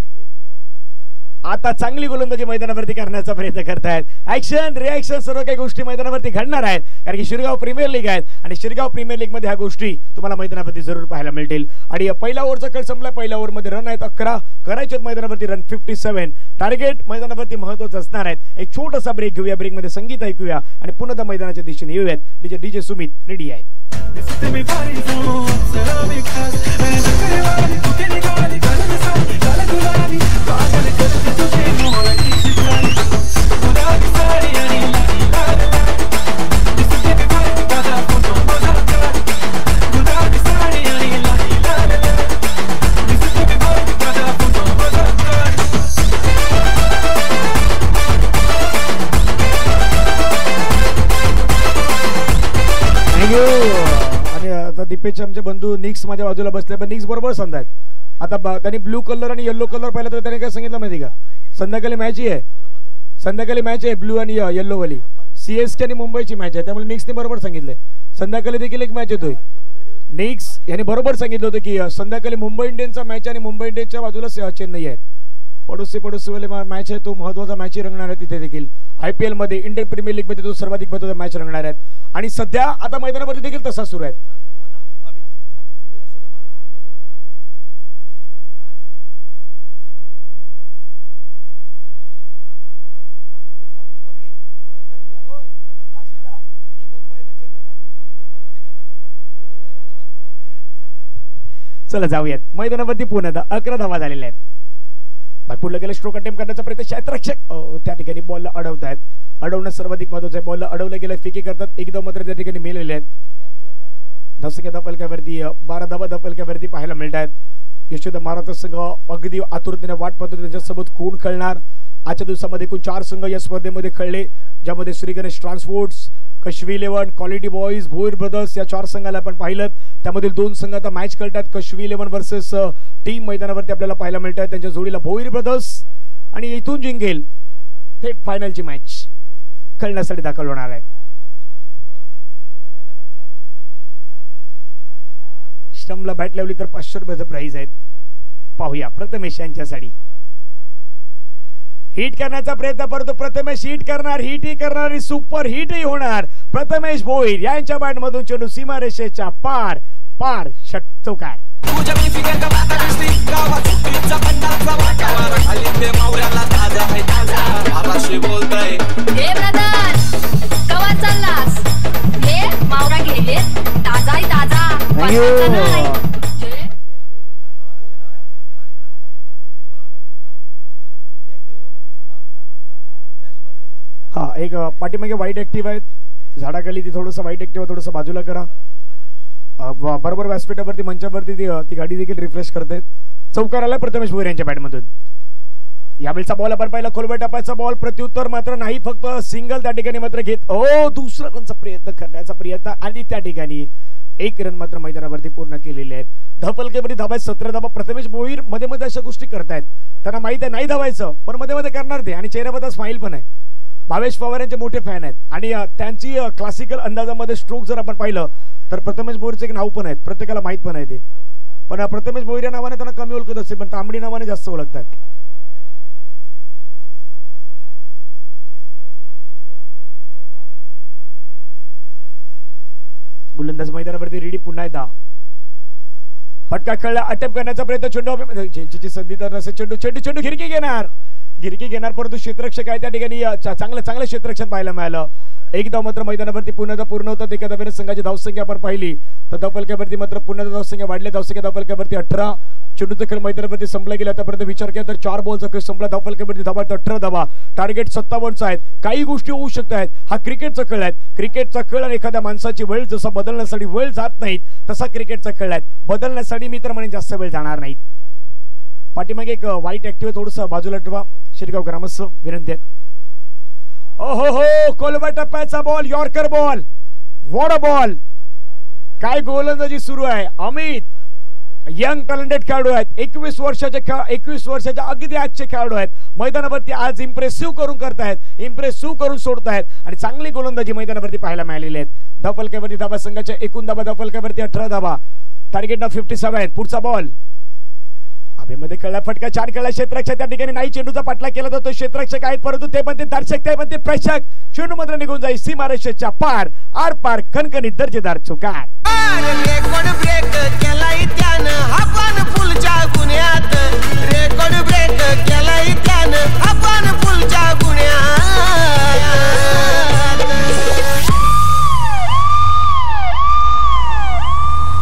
आता चांगली गोलंदाजी मैदानावरती करण्याचा प्रयत्न करतायत. ऍक्शन रिएक्शन सर्व काही गोष्टी मैदानावरती घडणार आहेत कारण की शिरगाव प्रीमियर लीग आहेत आणि शिरगाव प्रीमियर लीग मध्ये ह्या गोष्टी तुम्हाला मैदानावरती जरूर पाहायला मिळतील. आणि पहिल्या ओव्हरचा खेळ संपला. पहिल्या ओव्हर मध्ये रन आहेत 11, करायचे मैदानावरती रन 57. टार्गेट मैदानावरती महत्वाचं असणार आहेत. एक छोटासा ब्रेक घेऊया, ब्रेक मध्ये संगीत ऐकूया आणि पुन्हा मैदानाच्या दिशेने येऊयात. डीजे सुमित रेडी आहेत. आणि आता दीपेश आमचे बंधू निक्स माझ्या बाजूला बसले पण निक्स बरोबर सांगतायत. आता त्यांनी ब्लू कलर आणि येलो कलर पाहिला तर त्याने काय सांगितलं माहिती का, संध्याकाळी मॅच आहे, संध्याकाळी मॅच आहे ब्लू आणि येल्लो वाली सीएसके आणि मुंबईची मॅच आहे. त्यामुळे निक्सने बरोबर सांगितलंय संध्याकाळी देखील एक मॅच येतोय. निक्स यांनी बरोबर सांगितलं होतं की संध्याकाळी मुंबई इंडियन्सचा मॅच आणि मुंबई इंडियन्सच्या बाजूला चेन्नई आहे. पडोसी वाले मॅच आहे, तो महत्वाचा मॅच रंगणार आहे तिथे देखील. IPL मध्ये इंडियन प्रीमियर लीग मध्ये तो सर्वाधिक महत्वाचा मॅच रंगणार आहेत. आणि सध्या आता मैदानावरती देखील तसा सुरू आहे. चला जाऊयात मैदानावरती पुन्हा 11 धावा झालेल्या आहेत. पुढे गेले स्ट्रोक अटेम्प्ट करण्याचा प्रयत्न, क्षेत्ररक्षक त्या ठिकाणी बॉलला अडवतायत. अडवणं सर्वाधिक महत्वाचं आहे. बॉलला अडवलं गेलं, फिकी करतात, एकदम मात्र त्या ठिकाणी मेलेले आहेत. धसक्या धपलक्यावरती 12 धावा धपलक्यावरती पाहायला मिळत आहेत. यशोदा महाराजचा संघ अगदी आतुरतेने वाट पाहतो त्यांच्यासोबत कोण खेळणार. आजच्या दिवसामध्ये एकूण 4 संघ या स्पर्धेमध्ये खेळले, ज्यामध्ये Shri Ganesh transports, Kashvi 11, quality boys, Bhoir brothers या 4 संघाला आपण पाहिलं. त्यामधील 2 संघ आता मॅच खेळतात. कश्वी 11 वर्सेस टीम मैदानावरती आपल्याला पाहायला मिळत आहे. त्यांच्या जोडीला भोईर ब्रदर्स आणि इथून जिंकेल थेट फायनलची मॅच खेळण्यासाठी दाखल होणार आहे. स्टंपला बॅट लावली तर 500 रुपयाचं प्राइज आहेत. पाहूया प्रथमेश यांच्यासाठी हिट करण्याचा प्रयत्न करतो. प्रथमेश हिट करणार, हिटही करणारी सुपर हिटही होणार. प्रथमेश भोईर यांच्या बॅट मधून चेंडू सीमारेषेच्या पार पार चौकार. हा एक पाठीमागे वाईट ऍक्टिव्ह आहेत, झाडाखाली ती थोडंसं वाईट ऍक्टिव्ह थोडंसं बाजूला करा. बरोबर व्यासपीठावरती मंचावरती ती गाडी देखील रिफ्रेश करतायत. चौकार आला प्रथमेश भोईर यांच्या बॅटमधून. यावेळेचा बॉल आपण पाहिला खोलवर टापायचा बॉल, प्रत्युत्तर मात्र नाही, फक्त सिंगल त्या ठिकाणी मात्र घेत दुसरा रनचा प्रयत्न करण्याचा प्रयत्न आणि त्या ठिकाणी 1 रन मात्र मैदानावरती पूर्ण केलेले आहेत. धपलकेवरती धावाय 17 धावा. प्रथमेश भोईर मध्ये मध्ये अशा गोष्टी करतायत, त्यांना माहित आहे नाही धावायचं पण मध्ये मध्ये करणार ते, आणि चेहऱ्यावर स्माइल पण आहे. भावेश पवार यांचे मोठे फॅन आहेत आणि त्यांची क्लासिकल अंदाजामध्ये स्ट्रोक जर आपण पाहिलं तर प्रथमेश भोईरचे एक नाव पण आहेत, प्रत्येकाला माहित पण आहे ते. पण प्रथमेश भोईर या नावाने त्यांना कमी ओळखत असेल पण तांबडी नावाने जास्त ओळखतात. गोलंदाज मैदानावरती रेडी पुन्हा एकदा फटका खेळला अटेम्प्ट करण्याचा प्रयत्न चेंडू झेलची संधी तर नसेल चेंडू चेंडू चेंडू घिरकी घेणार परंतु क्षेत्ररक्षक आहे त्या ठिकाणी चांगलं क्षेत्ररक्षण पाहायला मिळालं एकदा मात्र मैदानावरती पुन्हा पूर्ण होतात एका धावेने संघाची धावसंख्या आपण पाहिली तर धावफलकावरती मात्र पुन्हा धावसंख्या वाढली धावसंख्या धावफलकावरती 18 चेंडूचा खेळ मैदानावरती संपला गेला आतापर्यंत विचार केला तर 4 बॉलचा खेळ संपला धावफलकावरती धावा 18 धावा टार्गेट 57चा आहेत काही गोष्टी होऊ शकतात हा क्रिकेटचा खेळ आहे क्रिकेटचा खेळ आणि एखाद्या माणसाची वेळ जसा बदलण्यासाठी वेळ जात नाही तसा क्रिकेटचा खेळ आहे बदलण्यासाठी मी तर म्हणे जास्त वेळ जाणार नाही पाठीमागे एक वाईट ऍक्टिव्ह थोडस बाजूला ठेवा शिरगाव ग्रामस्थ विनंती आहे ओहो कोलवा टप्प्याचा ball yorker ball what a ball काय गोलंदाजी सुरू आहे अमित यंग टॅलेंटेड खेळाडू आहेत 21 वर्षाचे अगदी आजचे खेळाडू आहेत मैदानावरती आज इम्प्रेसिव्ह करून सोडतायत आणि चांगली गोलंदाजी मैदानावरती पाहायला मिळालेली आहेत धावफलकावरती धावा संघाच्या एकूण धावा धावफलकावरती 18 धावा टार्गेट ना 57 पुढचा बॉल हवेमध्ये खेळला फटका छान खेळला क्षेत्ररक्षक त्या ठिकाणी नाही चेंडूचा पाठलाग केला जातो क्षेत्ररक्षक आहेत परंतु ते म्हणते दर्शक ते म्हणते प्रेक्षक चेंडू मात्र निघून जाईल सीमारेषेच्या पार आर पार खणखणीत दर्जेदार चुकार रेकॉर्ड ब्रेक केलाय त्यानं आपण फुलच्या गुन्ह्यात रेकॉर्ड ब्रेक केलाय त्यानं आपण फुलच्या गुन्ह्यात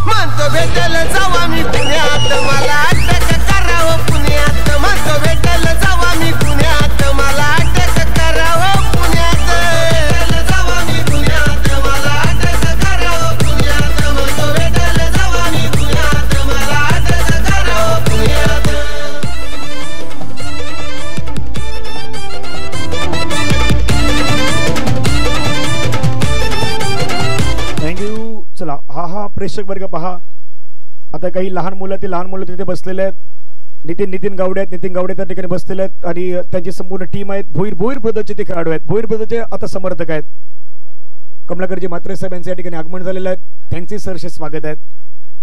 म्हणतो भेटेल जावा मी पुण्यात मला अटक करावं पुण्यात म्हणतो भेटेल जावा मी पुण्यात मला अटक करावं पुण्यात जावा मी पुण्यात मला अटक करावं पुण्यात म्हणतो भेटेल जावा मी पुण्यात मला अटक करावं पुण्यात थँक्यू चला हा प्रेक्षक वर्ग पहा आता काही लहान मुलं तिथे बसलेले आहेत नितीन गावडे त्या ठिकाणी बसलेले आहेत आणि त्यांची संपूर्ण टीम आहेत भोईर ब्रदरचे ते खेळाडू आहेत भोईर ब्रदरचे आता समर्थक आहेत कमलाकरजी म्हात्रे साहेब यांचे या ठिकाणी आगमन झालेलं आहे त्यांचे सहर्ष स्वागत आहेत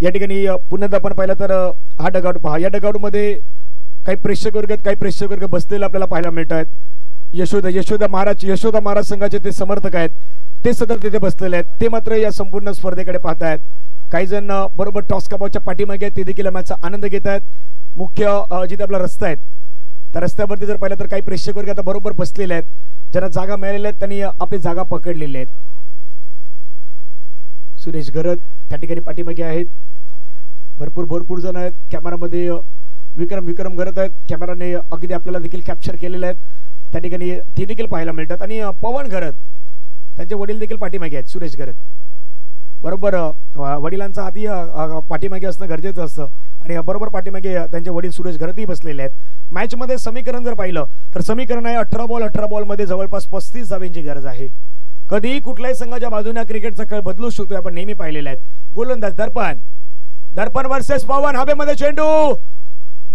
या ठिकाणी पुन्हा आपण पाहिलं तर हा डगआउट पहा या डगआउटमध्ये काही प्रेक्षक वर्ग बसलेले आपल्याला पाहायला मिळत आहेत यशोदा महाराज संघाचे ते समर्थक आहेत ते सतत तिथे बसलेले आहेत ते मात्र या संपूर्ण स्पर्धेकडे पाहत आहेत काही जण बरोबर टॉस काबाच्या पाठीमागे आहेत ते देखील मॅचचा आनंद घेत आहेत मुख्य जिथे आपला रस्ता आहे त्या रस्त्यावरती जर पाहिलं तर काही प्रेक्षक वर्ग आता बरोबर बसलेले आहेत ज्यांना जागा मिळालेल्या आहेत त्यांनी आपली जागा पकडलेली आहेत सुरेश गरत त्या ठिकाणी पाठीमागे आहेत भरपूर जण आहेत कॅमेरामध्ये विक्रम गरत आहेत कॅमेराने अगदी आपल्याला देखील कॅप्चर केलेले आहेत त्या ठिकाणी ते देखील पाहायला मिळतात आणि पवन गरत त्यांचे वडील देखील पाठीमागे आहेत सुरेश गरत बरोबर वडिलांचा हाती पाठीमागे असणं गरजेचं असतं आणि बरोबर पाठीमागे त्यांचे वडील सुरेश गरतही बसलेले आहेत मॅच मध्ये समीकरण जर पाहिलं तर समीकरण आहे 18 बॉल मध्ये जवळपास 35 धावांची गरज आहे कधीही कुठल्याही संघाच्या बाजूने क्रिकेटचा खेळ बदलू शकतो आपण नेहमी पाहिलेला आहे गोलंदाज दर्पण वर्सेस पवन हवेमध्ये चेंडू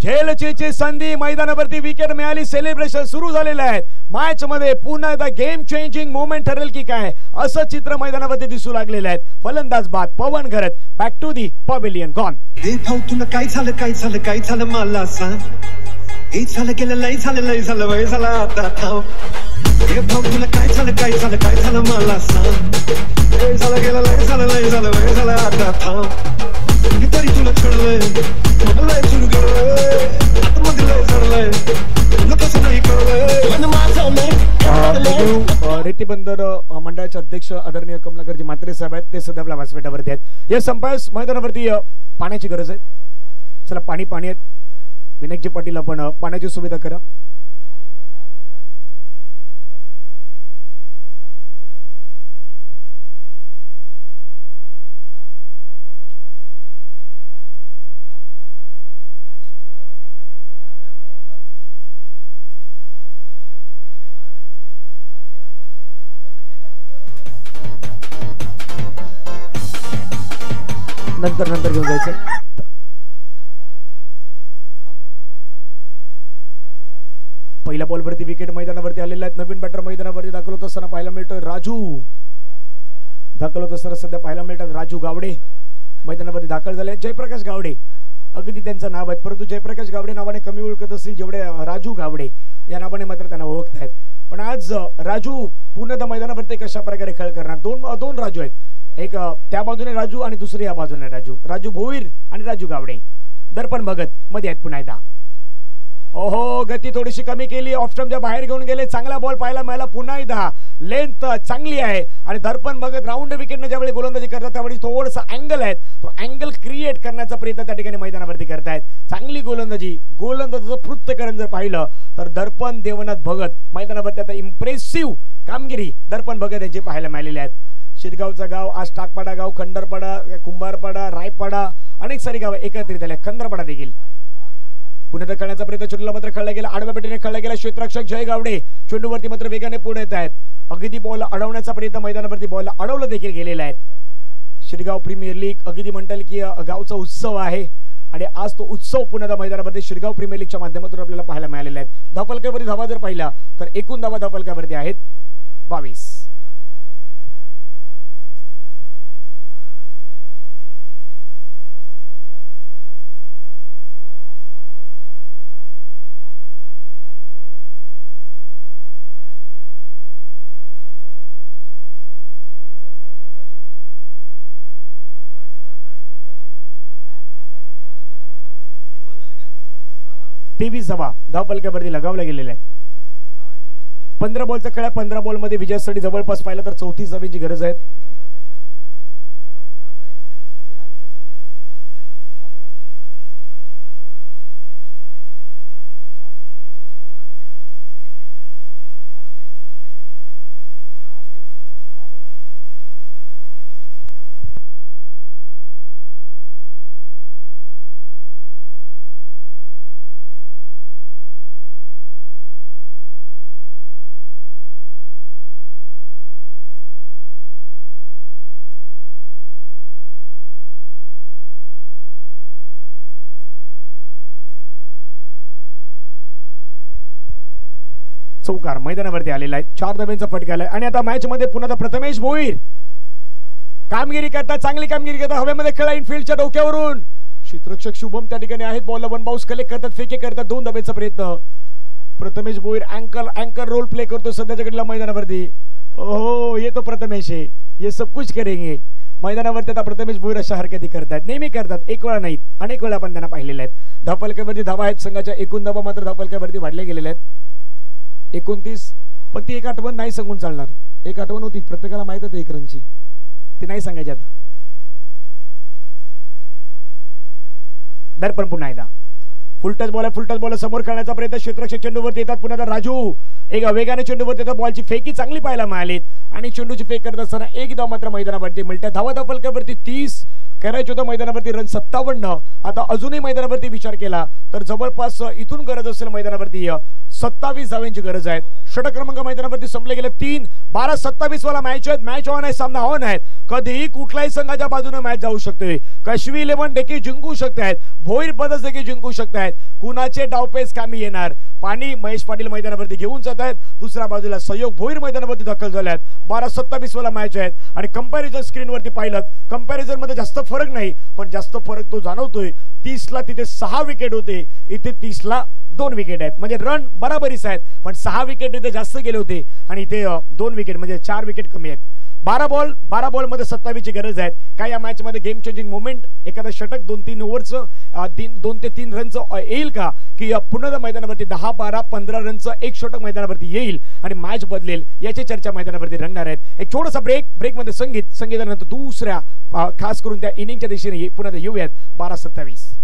झेलची संधी मैदानावरती विकेट मिळाली सेलिब्रेशन सुरू झालेले आहेत मॅच मध्ये पुन्हा एकदा गेम चेंजिंग मोमेंट ठरेल की काय असं चित्र मैदानावरती दिसू लागलेलं आहे फलंदाज बाद Pawan Gharat back to the pavilion gone तुला काय झालं मला सांग हे झालं गेलं लय झालं वय झालं आता थांब हे भाऊ तुला काय झालं मला सांग हे झालं गेलं लय झालं वय झालं आता थांब तरी तुला छळलंय लय सुरू केलंय आता मध्ये लय झडलंय तुला कसं नाही कळलंय रेतीबंदर मंडळाचे अध्यक्ष आदरणीय कमलाकरजी म्हात्रे साहेब आहेत ते सध्या आपल्या व्यासपीठावरती आहेत या संपास मैदानावरती पाण्याची गरज आहे चला पाणी आहेत विनायकजी पाटील आपण पाण्याची सुविधा करा नंतर घेऊन जायचं पहिल्या बॉलवरती विकेट मैदानावरती आलेले आहेत नवीन बॅटर मैदानावरती दाखल होत असताना पाहायला मिळतोय सध्या पाहायला मिळतात राजू गावडे मैदानावरती दाखल झाले जयप्रकाश गावडे अगदी त्यांचं नाव आहे परंतु जयप्रकाश गावडे नावाने कमी ओळखत असतील जेवढे राजू गावडे या नावाने मात्र त्यांना ओळखतायत पण आज राजू पुन्हा मैदानावरती कशा प्रकारे खेळ करणार दोन राजू आहेत एक त्या बाजूने राजू आणि दुसरी या बाजूने राजू भोईर आणि राजू गावडे. दर्पण भगत मध्ये आहेत पुन्हा एकदा. ओहो गती थोडीशी कमी केली, ऑफ स्टंपच्या बाहेर घेऊन गेले. चांगला बॉल पाहायला मिळाला पुन्हा एकदा. लेंथ चांगली आहे आणि दर्पण भगत राऊंड विकेटने ज्यावेळी गोलंदाजी करतात त्यावेळी थोडासा अँगल आहे, तो अँगल क्रिएट करण्याचा प्रयत्न त्या ठिकाणी मैदानावरती करतायत. चांगली गोलंदाजीचं पृथ्थकरण जर पाहिलं तर दर्पण देवनाथ भगत मैदानावरती आता इम्प्रेसिव्ह कामगिरी दर्पण भगत यांची पाहायला मिळालेली आहेत. शिरगावचा गाव आज टाकपाडा गाव, खंडरपाडा, कुंभारपाडा, रायपाडा अनेक सारी गाव एकत्रित आले. खंडरपाडा देखील पुन्हा खेळण्याचा प्रयत्न चेंडूला मात्र खेळला गेला, आडव्या पेटीने खेळला गेला. क्षेत्ररक्षक जय गावडे चेंडूवरती मात्र वेगाने पुढे येत आहेत. अगदी बॉल अडवण्याचा प्रयत्न मैदानावरती बॉल अडवलं देखील गेलेला आहे. शिरगाव प्रीमियर लीग अगदी म्हणताल की गावचा उत्सव आहे आणि आज तो उत्सव पुन्हा मैदानावरती शिरगाव प्रीमियर लीगच्या माध्यमातून आपल्याला पाहायला मिळालेला आहे. धावफलकावरती धावा जर पाहिला तर एकूण धावा धावफलकावरती आहेत 22. तेवीस धावा धावफलकावरती लगावल्या गेलेल्या आहेत. 15 बॉलचा खेळ, 15 बॉल मध्ये विजयासाठी जवळपास पाहिलं तर 34 धावांची गरज आहे. चौकार मैदानावरती आलेला आहे. 4 धाब्यांचा फटका आलाय आणि आता मॅच मध्ये पुन्हा प्रथमेश भोईर कामगिरी करतात, चांगली कामगिरी करतात. हवेमध्ये खेळा इनफिल्डच्या डोक्यावरून. क्षेत्ररक्षक शुभम त्या ठिकाणी आहेत, बॉलला वन बाउन्स कलेक्ट करतात, फेके करतात. 2 धाब्यांचा प्रयत्न. प्रथमेश भोईर अँकर रोल प्ले करतो सध्याच्या घडीला मैदानावरती. ओहो ये तो प्रथमेश है, ये सब कुछ करेंगे. मैदानावरती आता प्रथमेश भोईर अशा हरकती करतात, नेहमी करतात, एक वेळा नाही अनेक वेळा आपण त्यांना पाहिलेले आहेत. धावफलकावरती धावा आहेत संघाच्या, एकूण धावा मात्र धावफलकावरती वाढल्या गेलेल्या आहेत 29. पण ती एक आठवण नाही सांगून चालणार. एक आठवण होती प्रत्येकाला माहित आहे एक रनची, ती नाही सांगायची आता. दर्पण पुन्हा एकदा फुल टच बॉल समोर खेळण्याचा प्रयत्न. क्षेत्ररक्षक चेंडूवरती येतात पुन्हा राजू एक वेगाने चेंडूवरती येतात. बॉलची फेकी चांगली पाहायला मिळाली आणि चेंडूची फेक करत असताना एक धाव मात्र मैदानावरती मिळतात. धावा धावफलकावरती 30 करायचं होतं, मैदानावरती रन 57. आता अजूनही मैदानावरती विचार केला तर जवळपास इथून गरज असेल मैदानावरती 27 धावांची गरज आहे. षटक क्रमांक मैदानावरती संपले गेले. 3-12-27 वाला मॅच आहे. मॅच ऑन आहे, सामना ऑन आहे. कधीही कुठल्याही संघाच्या बाजूने मॅच जाऊ शकते. कश्मी 11 देखील जिंकू शकते आहेत, भोईर पदस देखील जिंकू शकते आहेत. कुणाचे डावपेच कामी येणार. पाणी महेश पाटील मैदानावरती घेऊन जात आहेत, दुसऱ्या बाजूला सहयोग भोईर मैदानावरती दाखल झाले आहेत. 12-27 वाला मॅच आहेत आणि कंपॅरिझन स्क्रीनवरती पाहिलं, कंपॅरिझन मध्ये जास्त फरक नाही पण जास्त फरक तो जाणवतोय. 30ला तिथे 6 विकेट होते, इथे 30ला 2 विकेट आहेत. म्हणजे रन बराबरीच आहेत पण 6 विकेट इथे जास्त गेले होते आणि इथे 2 विकेट म्हणजे 4 विकेट कमी आहेत. 12 बॉल मध्ये 27 ची गरज आहे. काय या मॅच मध्ये गेम चेंजिंग मोमेंट, एखादा षटक 2-3 ओव्हरचं 2 ते 3 रनचं येईल का, की पुन्हा मैदानावरती 10-12-15 रनचं एक षटक मैदानावरती येईल आणि मॅच बदलेल, याची चर्चा मैदानावरती रंगणार आहेत. एक छोटासा ब्रेक मध्ये संगीतानंतर दुसऱ्या खास करून त्या इनिंगच्या दिशेने पुन्हा येऊयात. 12-27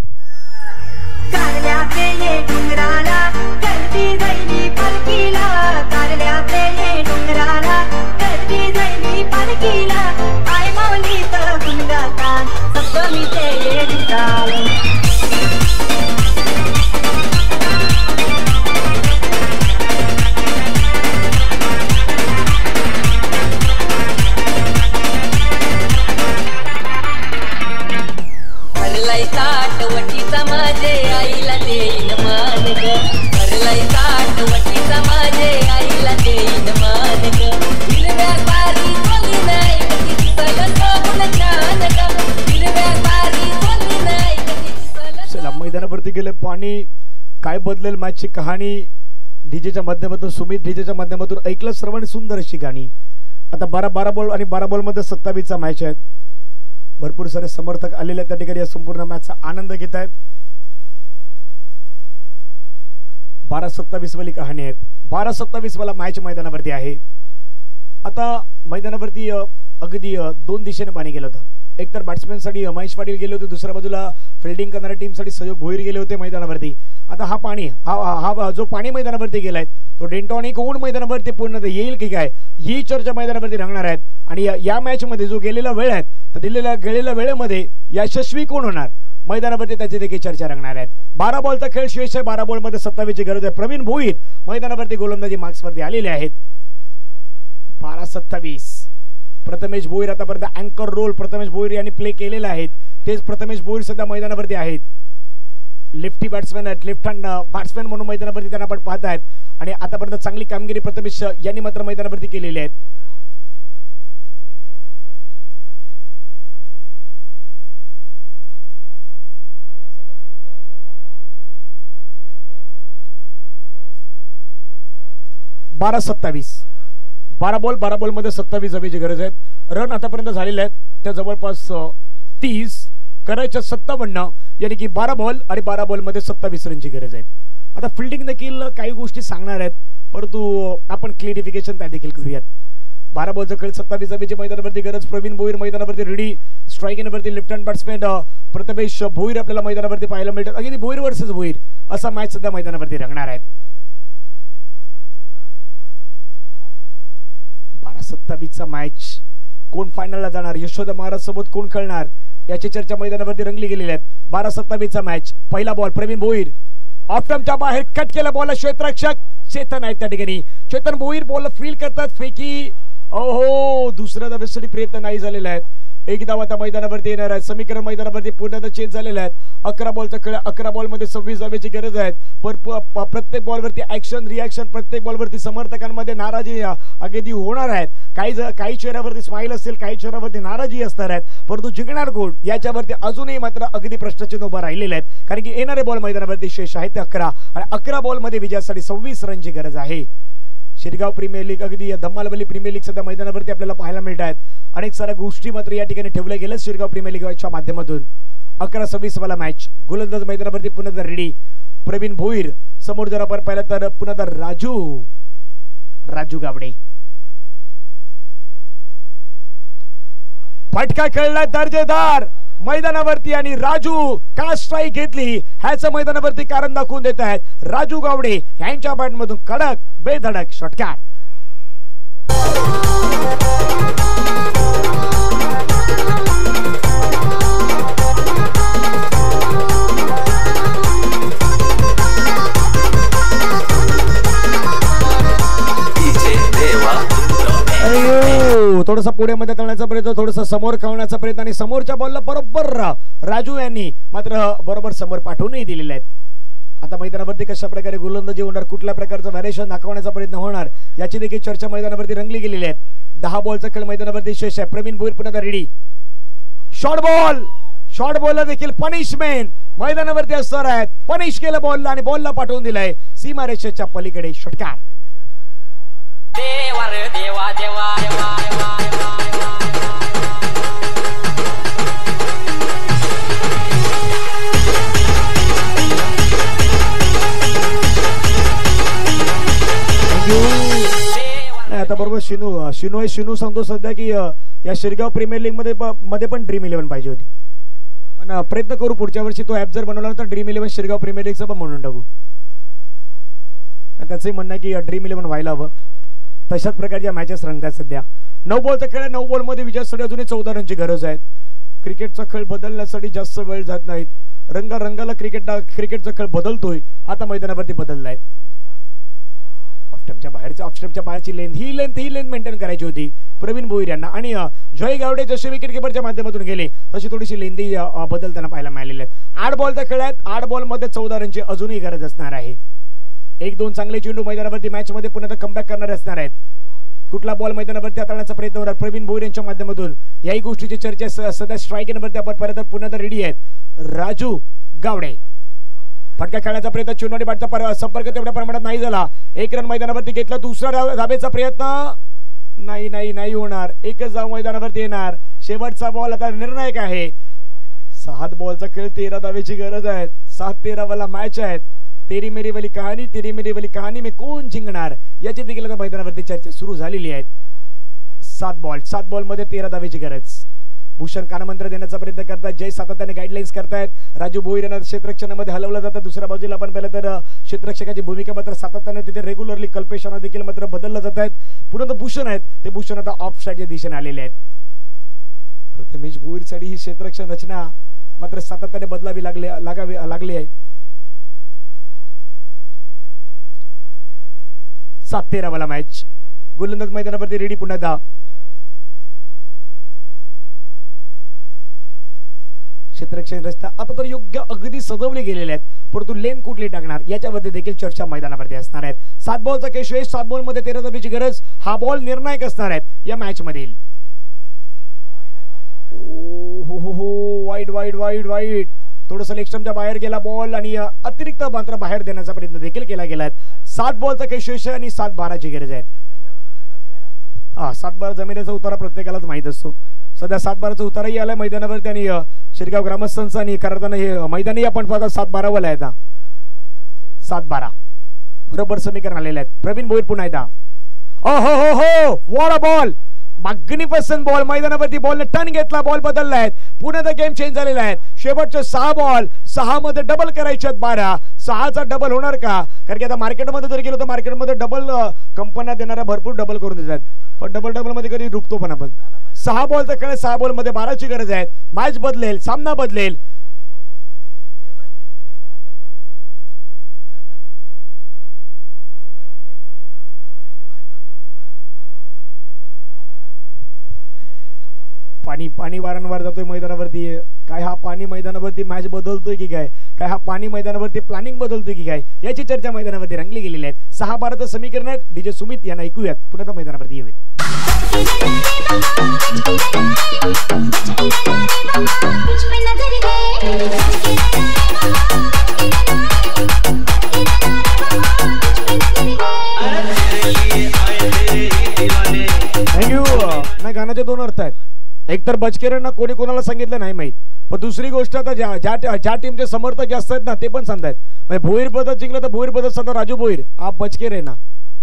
मैदानावरती गेले पाणी. काय बदलेल मॅचची कहाणी. डीजेच्या माध्यमातून सुमित डीजेच्या माध्यमातून ऐकलं श्रवण सुंदर अशी गाणी. आता 12 बॉल आणि 12 बॉल मध्ये 27चा मॅच आहे. भरपूर सारे समर्थक आलेले आहेत त्या ठिकाणी या संपूर्ण मॅचचा आनंद घेत आहेत. 12-27 वाली कहाणी आहे. 12-27 वाला मॅच मैदानावरती आहे. आता मैदानावरती अगदी 2 दिशेने पाणी गेलं होतं. एक तर बॅट्समॅन साठी महेश पाटील गेले होते, दुसऱ्या बाजूला फिल्डिंग करणाऱ्या टीम साठी सहयोग भोईर गेले होते मैदानावरती. आता हा पाणी हा जो पाणी मैदानावरती गेलाय तो डेंटॉन कोण मैदानावरती पूर्ण येईल की काय ही चर्चा मैदानावरती रंगणार आहेत. आणि या मॅच मध्ये जो गेलेला वेळ आहे तर गेलेल्या वेळेमध्ये यशस्वी कोण होणार मैदानावरती त्याची देखील चर्चा रंगणार आहेत. 12 बॉलचा खेळ शेष आहे. 12 बॉल मध्ये 27 ची गरज आहे. प्रवीण भोईर मैदानावरती गोलंदाजी मार्क्सवरती आलेले आहेत. 12-27 प्रथमेश भोईर आतापर्यंत अँकर रोल प्रथमेश भोईर यांनी प्ले केलेला आहे. तेच प्रथमेश भोईर सध्या मैदानावरती आहेत. लेफ्टी बॅट्समॅन आहेत, लेफ्ट हँड बॅट्समॅन म्हणून मैदानावरती त्यांना आपण पाहत आहेत. आणि आतापर्यंत चांगली कामगिरी प्रथमेश यांनी मात्र मैदानावरती केलेली आहे. बारा बॉल मध्ये 27 हवेची गरज आहे. रन आतापर्यंत झालेले आहेत त्या जवळपास 30 करायच्या 57 यानी की 12 बॉल आणि 12 बॉल मध्ये 27 रनची गरज आहे. आता फिल्डिंग देखील काही गोष्टी सांगणार आहेत परंतु आपण क्लिअरिफिकेशन त्या देखील करूयात. 12 बॉलचा खेळ 27 हवेची मैदानावरती गरज. प्रवीण भोईर मैदानावरती रेडी. स्ट्रायकिंगवरती left hand batsman Prathamesh Bhoir आपल्याला मैदानावरती पाहायला मिळतात. अगदी भोईर वर्सेस भोईर असा मॅच सध्या मैदानावरती रंगणार आहे. 12-27चा मॅच कोण फायनलला जाणार यशोदा महाराज सोबत कोण खेळणार याची चर्चा मैदानावरती रंगली गेलेली आहे. 12-27चा मॅच. पहिला बॉल प्रवीण भोईर ऑफ स्टंपच्या बाहेर कट केला बॉल. क्षेत्ररक्षक चेतन आहेत त्या ठिकाणी. चेतन भोईर बॉल फील करतात. फेकी ओहो दुसऱ्या धावेसाठी प्रयत्न नाही झालेला आहे. एक धाव आता मैदानावरती येणार आहे. समीकरण मैदानावरती पुन्हा चेंज झालेला आहे. 11 बॉलचा खेळ. 11 बॉल मध्ये 26 धावेची गरज आहे. प्रत्येक बॉलवरती ऍक्शन रिॲक्शन प्रत्येक बॉलवरती समर्थकांमध्ये नाराजी अगदी होणार आहेत. काही चेहऱ्यावरती स्माइल असेल काही चेहऱ्यावरती नाराजी असणार आहेत परंतु जिंकणार कोण याच्यावरती अजूनही मात्र अगदी प्रश्नचिन्ह उभा राहिलेले आहेत. कारण की येणारे बॉल मैदानावरती शेष आहेत 11 आणि 11 बॉल मध्ये विजयासाठी 26 रनची गरज आहे. शिरगाव प्रीमियर लीग अगदी धम्मालवली प्रीमियर लीग सध्या मैदानावरती आपल्याला पाहायला मिळत आहेत. अनेक साऱ्या गोष्टी मात्र या ठिकाणी ठेवल्या गेल्या शिरगाव प्रीमियर लीगच्या माध्यमातून. 11-26 वाला मॅच. गोलंदाज मैदानावरती पुन्हा रेडी. प्रवीण भोईर समोर जर आपण पाहिलं तर पुन्हा राजू गावडे. फटका खेळला दर्जेदार मैदानावरती आणि राजू का स्ट्राईक घेतली ह्याचं मैदानावरती कारण दाखवून देत आहेत. राजू गावडे यांच्या बॅट मधून कडक बेधडक षटकार. थोडासा पुढे मध्ये तळण्याचा प्रयत्न थोडासा समोर खावण्याचा प्रयत्न आणि समोरच्या बॉलला बरोबर राजू यांनी मात्र बरोबर समोर पाठवूनही दिलेले आहेत. आता मैदानावरती कशा प्रकारे गोलंदाजी होणार कुठल्या प्रकारचं व्हॅरिएशन दाखवण्याचा प्रयत्न होणार याची देखील चर्चा मैदानावरती रंगली गेलेली आहे. 10 बॉलचा खेळ मैदानावरती शेष आहे. प्रवीण भोईर पुन्हा रेडी. शॉर्ट बॉलला देखील पनिशमेंट मैदानावरती असणार आहेत. पनिश केलं बॉलला आणि बॉलला पाठवून दिलाय सीमारेषेच्या पलीकडे षटकार. देवा रे देवा देवा देवा आता बरोबर शिनू सांगतो सध्या की या शिरगाव प्रीमियर लीग मध्ये पण ड्रीम 11 पाहिजे होती पण प्रयत्न करू पुढच्या वर्षी तो ऍप जर बनवला तर ड्रीम 11 शिरगाव प्रीमियर लीगचं पण म्हणून टाकू. त्याचंही म्हणणं की ड्रीम 11 व्हायला हवं. तशाच प्रकारच्या मॅचेस रंगतात सध्या. 9 बॉलचा खेळ 9 बॉल मध्ये विजयासाठी अजूनही 14 रनची गरज आहे. क्रिकेटचा खेळ बदलण्यासाठी जास्त वेळ जात नाहीत. रंगाला क्रिकेटचा खेळ बदलतोय. आता मैदानावरती बदललाय. ऑफस्टंपच्या बाहेरची लेंथ मेंटेन करायची होती प्रवीण भोईर यांना आणि जय गावडे जसे विकेट किपरच्या माध्यमातून गेले तशी थोडीशी लेंदी बदल त्यांना पाहायला मिळालेले आहेत. 8 बॉलचा खेळ आहेत. 8 बॉल मध्ये 14 रनची अजूनही गरज असणार आहे. 1-2 चांगले चेंडू मैदानावरती मॅच मध्ये पुन्हा कमबॅक करणारे असणार आहेत. कुठला बॉल मैदानावरती हाताळण्याचा प्रयत्न होणार प्रवीण भोईर यांच्या माध्यमातूून याही गोष्टीची चर्चा सध्या स्ट्राईकवरती आपण परत पुन्हा रेडी आहेत. राजू गावडे फटका खेळण्याचा प्रयत्न चुनवाडी बॅटचा संपर्क तेवढ्या प्रमाणात नाही झाला. 1 रन मैदानावरती घेतला. दुसरा धाबेचा प्रयत्न नाही नाही नाही होणार. एकच धाव मैदानावरती येणार. शेवटचा बॉल आता निर्णायक आहे. 7 बॉलचा खेळ 13 धावेची गरज आहे. 7-13 वाला मॅच आहे. तेरी मेरी वाली कहाणी में कोण जिंकणार याची देखील आता मैदानावरती चर्चा सुरू झालेली आहे. 7 बॉल मध्ये 13 धावेची गरज. भूषण कानमंत्र देण्याचा प्रयत्न करतात. जय सातत्याने गाईडलाईन्स करतायत. राजू भोईर यांना क्षेत्ररक्षणामध्ये हलवलं जातं. दुसऱ्या बाजूला आपण पाहिलं तर क्षेत्ररक्षकाची भूमिका मात्र सातत्याने तिथे रेग्युलरली कल्पेशांना देखील मात्र बदललं जात आहेत. पुन्हा भूषण आहेत ते भूषण आता ऑफ साईडच्या दिशेने आलेले आहेत. प्रथमेश भोईरसाठी ही क्षेत्ररक्षण रचना मात्र सातत्याने बदलावी लागली आहे. 7-13 वाला मॅच. गोलंदाज मैदानावरती रेडी. पुन्हा एकदा क्षेत्ररक्षण रस्ता आता तर योग्य अगदी सजवले गेलेले आहेत. परंतु लेन कुठली टाकणार याच्यावरती देखील चर्चा मैदानावरती असणार आहेत. 7 बॉलचा केशवेश. 7 बॉल मध्ये 13 धावेची गरज. हा बॉल निर्णायक असणार आहे या मॅच मधील. वाईड वाईड वाईड वाईड थोडस लेगस्टंपच्या बाहेर गेला बॉल आणि अतिरिक्त मात्र बाहेर देण्याचा प्रयत्न देखील केला गेला. 7 बॉलचा केशवेश आणि 7-12ची गरज आहे. 7-12 जमिनीचा उतारा प्रत्येकालाच माहित असतो. सध्या 7-12चा उताराही आलाय मैदानावरती आणि शिरगाव ग्रामस्थांचा आणि करताना हे मैदानी आपण पाहता 7-12 वाला आहे. 7-12 बरोबर समीकरण आलेले आहेत. प्रवीण भोईर पुन्हा एकदा. हो what a ball. Magnificent ball. मैदानावरती बॉलने टर्न घेतला. बॉल बदलला आहे. पुन्हा गेम चेंज झालेला आहे. शेवटचे 6 बॉल 6 मध्ये डबल करायचे आहेत. 12 6चा डबल होणार का? कारण की आता मार्केटमध्ये जर गेलो तर मार्केटमध्ये डबल कंपन्या देणाऱ्या भरपूर डबल करून देतात. पण डबल मध्ये कधी रुपतो पण आपण. 6 बॉलचा खेळ. 6 बॉल मध्ये 12ची गरज आहे. मॅच बदलेल. सामना बदलेल. पाणी वारंवार जातोय मैदानावरती. काय हा पाणी मैदानावरती मॅच बदलतोय की काय? काय हा पाणी मैदानावरती प्लॅनिंग बदलतोय की काय याची चर्चा मैदानावरती रंगली गेलेली आहे. 6-12चं समीकरण आहे. डीजे सुमित यांना ऐकूयात. पुन्हा मैदानावरती येऊयात. थँक्यू. नाही गाण्याचे 2 अर्थ आहेत. एक तर बचकेरांना कोणी कोणाला सांगितलं नाही माहित. पण दुसरी गोष्ट आता ज्या टीमचे समर्थक जास्त आहेत ना ते पण सांगतायत. म्हणजे भोईर पदक जिंकलं तर भोईर पदक सांगता राजू भोईर आप बचकेर आहे ना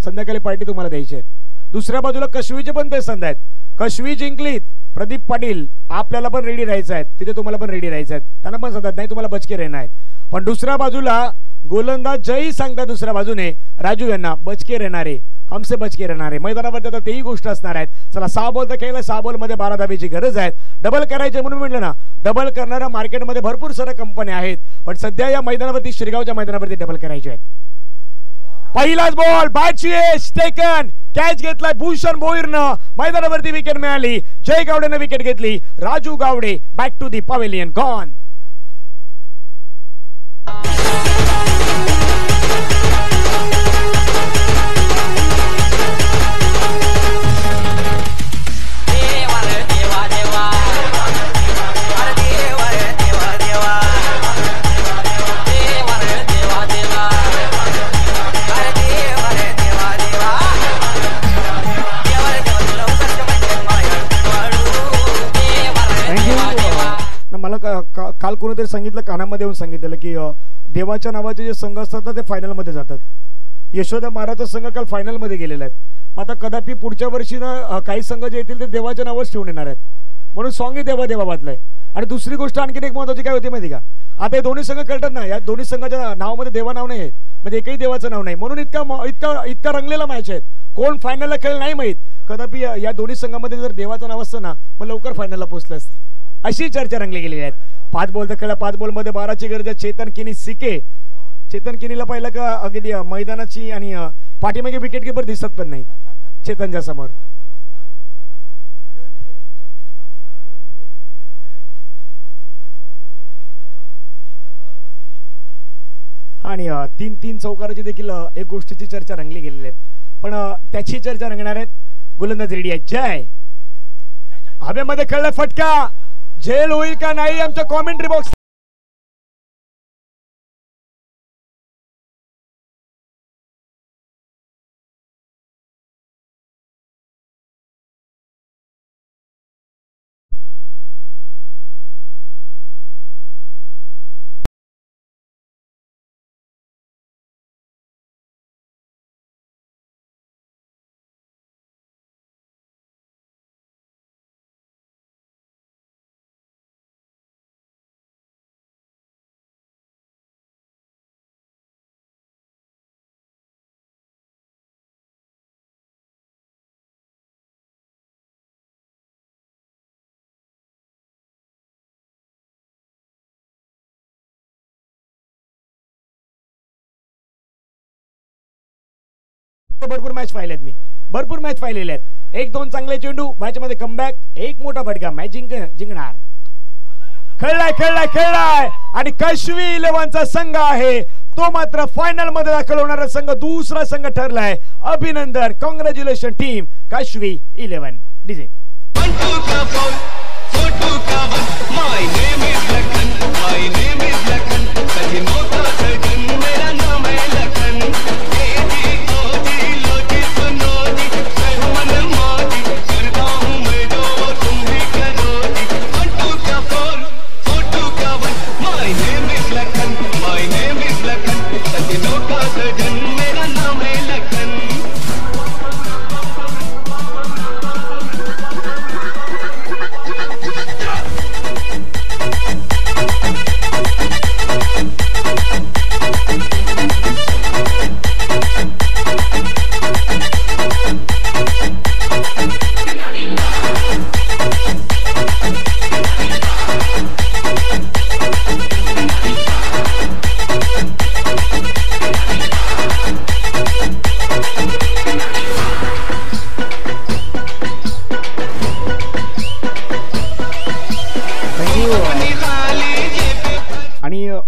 संध्याकाळी पार्टी तुम्हाला द्यायची आहे. दुसऱ्या बाजूला कशवीचे पण ते सांगतायत कशवी जिंकलीत प्रदीप पाटील आपल्याला पण रेडी राहायचं आहे. तिथे तुम्हाला पण रेडी राहायचं आहे. त्यांना पण सांगतात नाही तुम्हाला बचके राहणार आहेत. पण दुसऱ्या बाजूला गोलंदाज जयही सांगतात दुसऱ्या बाजूने राजू यांना बचके राहणारे हमसे बचके राहणारे. मैदानावरती आता तेही गोष्ट असणार आहेत. चला 6 बॉल तर खेळला. 6 बॉल मध्ये 12 धावेची गरज आहे. डबल करायचे म्हणून म्हटलं ना डबल करणाऱ्या मार्केटमध्ये भरपूर साऱ्या कंपन्या आहेत. पण सध्या या मैदानावरती शिरगावच्या मैदानावरती डबल करायचे आहेत. पहिलाच बॉल बॅटची टेकन कॅच घेतलाय भूषण भोईरनं. मैदानावरती विकेट मिळाली. जय गावडेने विकेट घेतली. Raju Gawade back to the pavilion gone. मला काल कोणीतरी सांगितलं कानामध्ये येऊन सांगितलेलं की देवाच्या नावाचे जे संघ असतात ना ते फायनल मध्ये जातात. यशोदा महाराजचा संघ काल फायनल मध्ये गेलेला आहे. आता कदापि पुढच्या वर्षी ना काही संघ जे येतील ते देवाच्या नावावर ठेवून येणार आहेत. म्हणून सॉंग देवा देवा वाजलाय. आणि दुसरी गोष्ट आणखीन एक महत्त्वाची काय होती माहिती का? आता हे दोन्ही संघ खेळतात ना या दोन्ही संघाच्या नावामध्ये देवा नाव नाही आहे. म्हणजे एकही देवाचं नाव नाही. म्हणून इतका रंगलेला मॅच आहे. कोण फायनलला खेळ नाही माहित. कदापि या दोन्ही संघामध्ये जर देवाचं नाव असतं ना मग लवकर फायनलला पोहोचले असते. अशी चर्चा रंगली गेलेली आहे. 5 बॉल तर खेळला. 5 बॉल मध्ये 12ची गरज आहे. चेतन किनी सिके. चेतन किनीला पाहिलं का अगदी मैदानाची आणि पाठीमागे विकेट कीपर दिसत पण नाही चेतनच्या समोर. आणि 3-3 चौकाराची देखील एक गोष्टीची चर्चा रंगली गेलेली आहे. पण त्याची चर्चा रंगणार आहेत. गोलंदाज रेडी आहे. जय हवेमध्ये खेळला फटका झेल होईल का नाही आमच्या कॉमेंट्री बॉक्स भरपूर मॅच पाहिलेत मी, भरपूर मॅच पाहिलेले आहेत. 1-2 चांगले चेंडू, मॅच मध्ये कमबॅक, एक मोठा फटका, मॅच जिंकणार. खेळलाय आणि काशवी 11चा संघ आहे तो मात्र फायनल मध्ये दाखल होणारा संघ दुसरा संघ ठरलाय. अभिनंदन, कॉंग्रॅच्युलेशन टीम काशवी 11. डीजे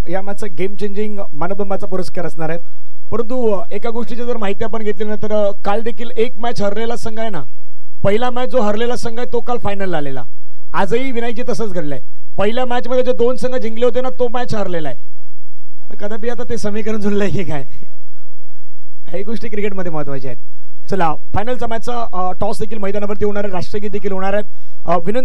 या मॅचचा game changing man of the मॅचचा पुरस्कार असणार आहेत. परंतु एका गोष्टीची जर माहिती आपण घेतली ना तर काल देखील एक मॅच हरलेला संघ आहे ना, पहिला मॅच जो हरलेला संघ आहे तो काल फायनलला आलेला. आजही विनायकजी तसंच घडलंय, पहिल्या मॅच मध्ये जे 2 संघ जिंकले होते ना तो मॅच हरलेला आहे. कदापि आता ते समीकरण जुळलंय की काय, ही गोष्टी क्रिकेटमध्ये महत्वाच्या आहेत. चला फायनलचा मॅचचा टॉस देखील मैदानावरती होणार आहे, राष्ट्रगीत देखील होणार आहेत. विनंती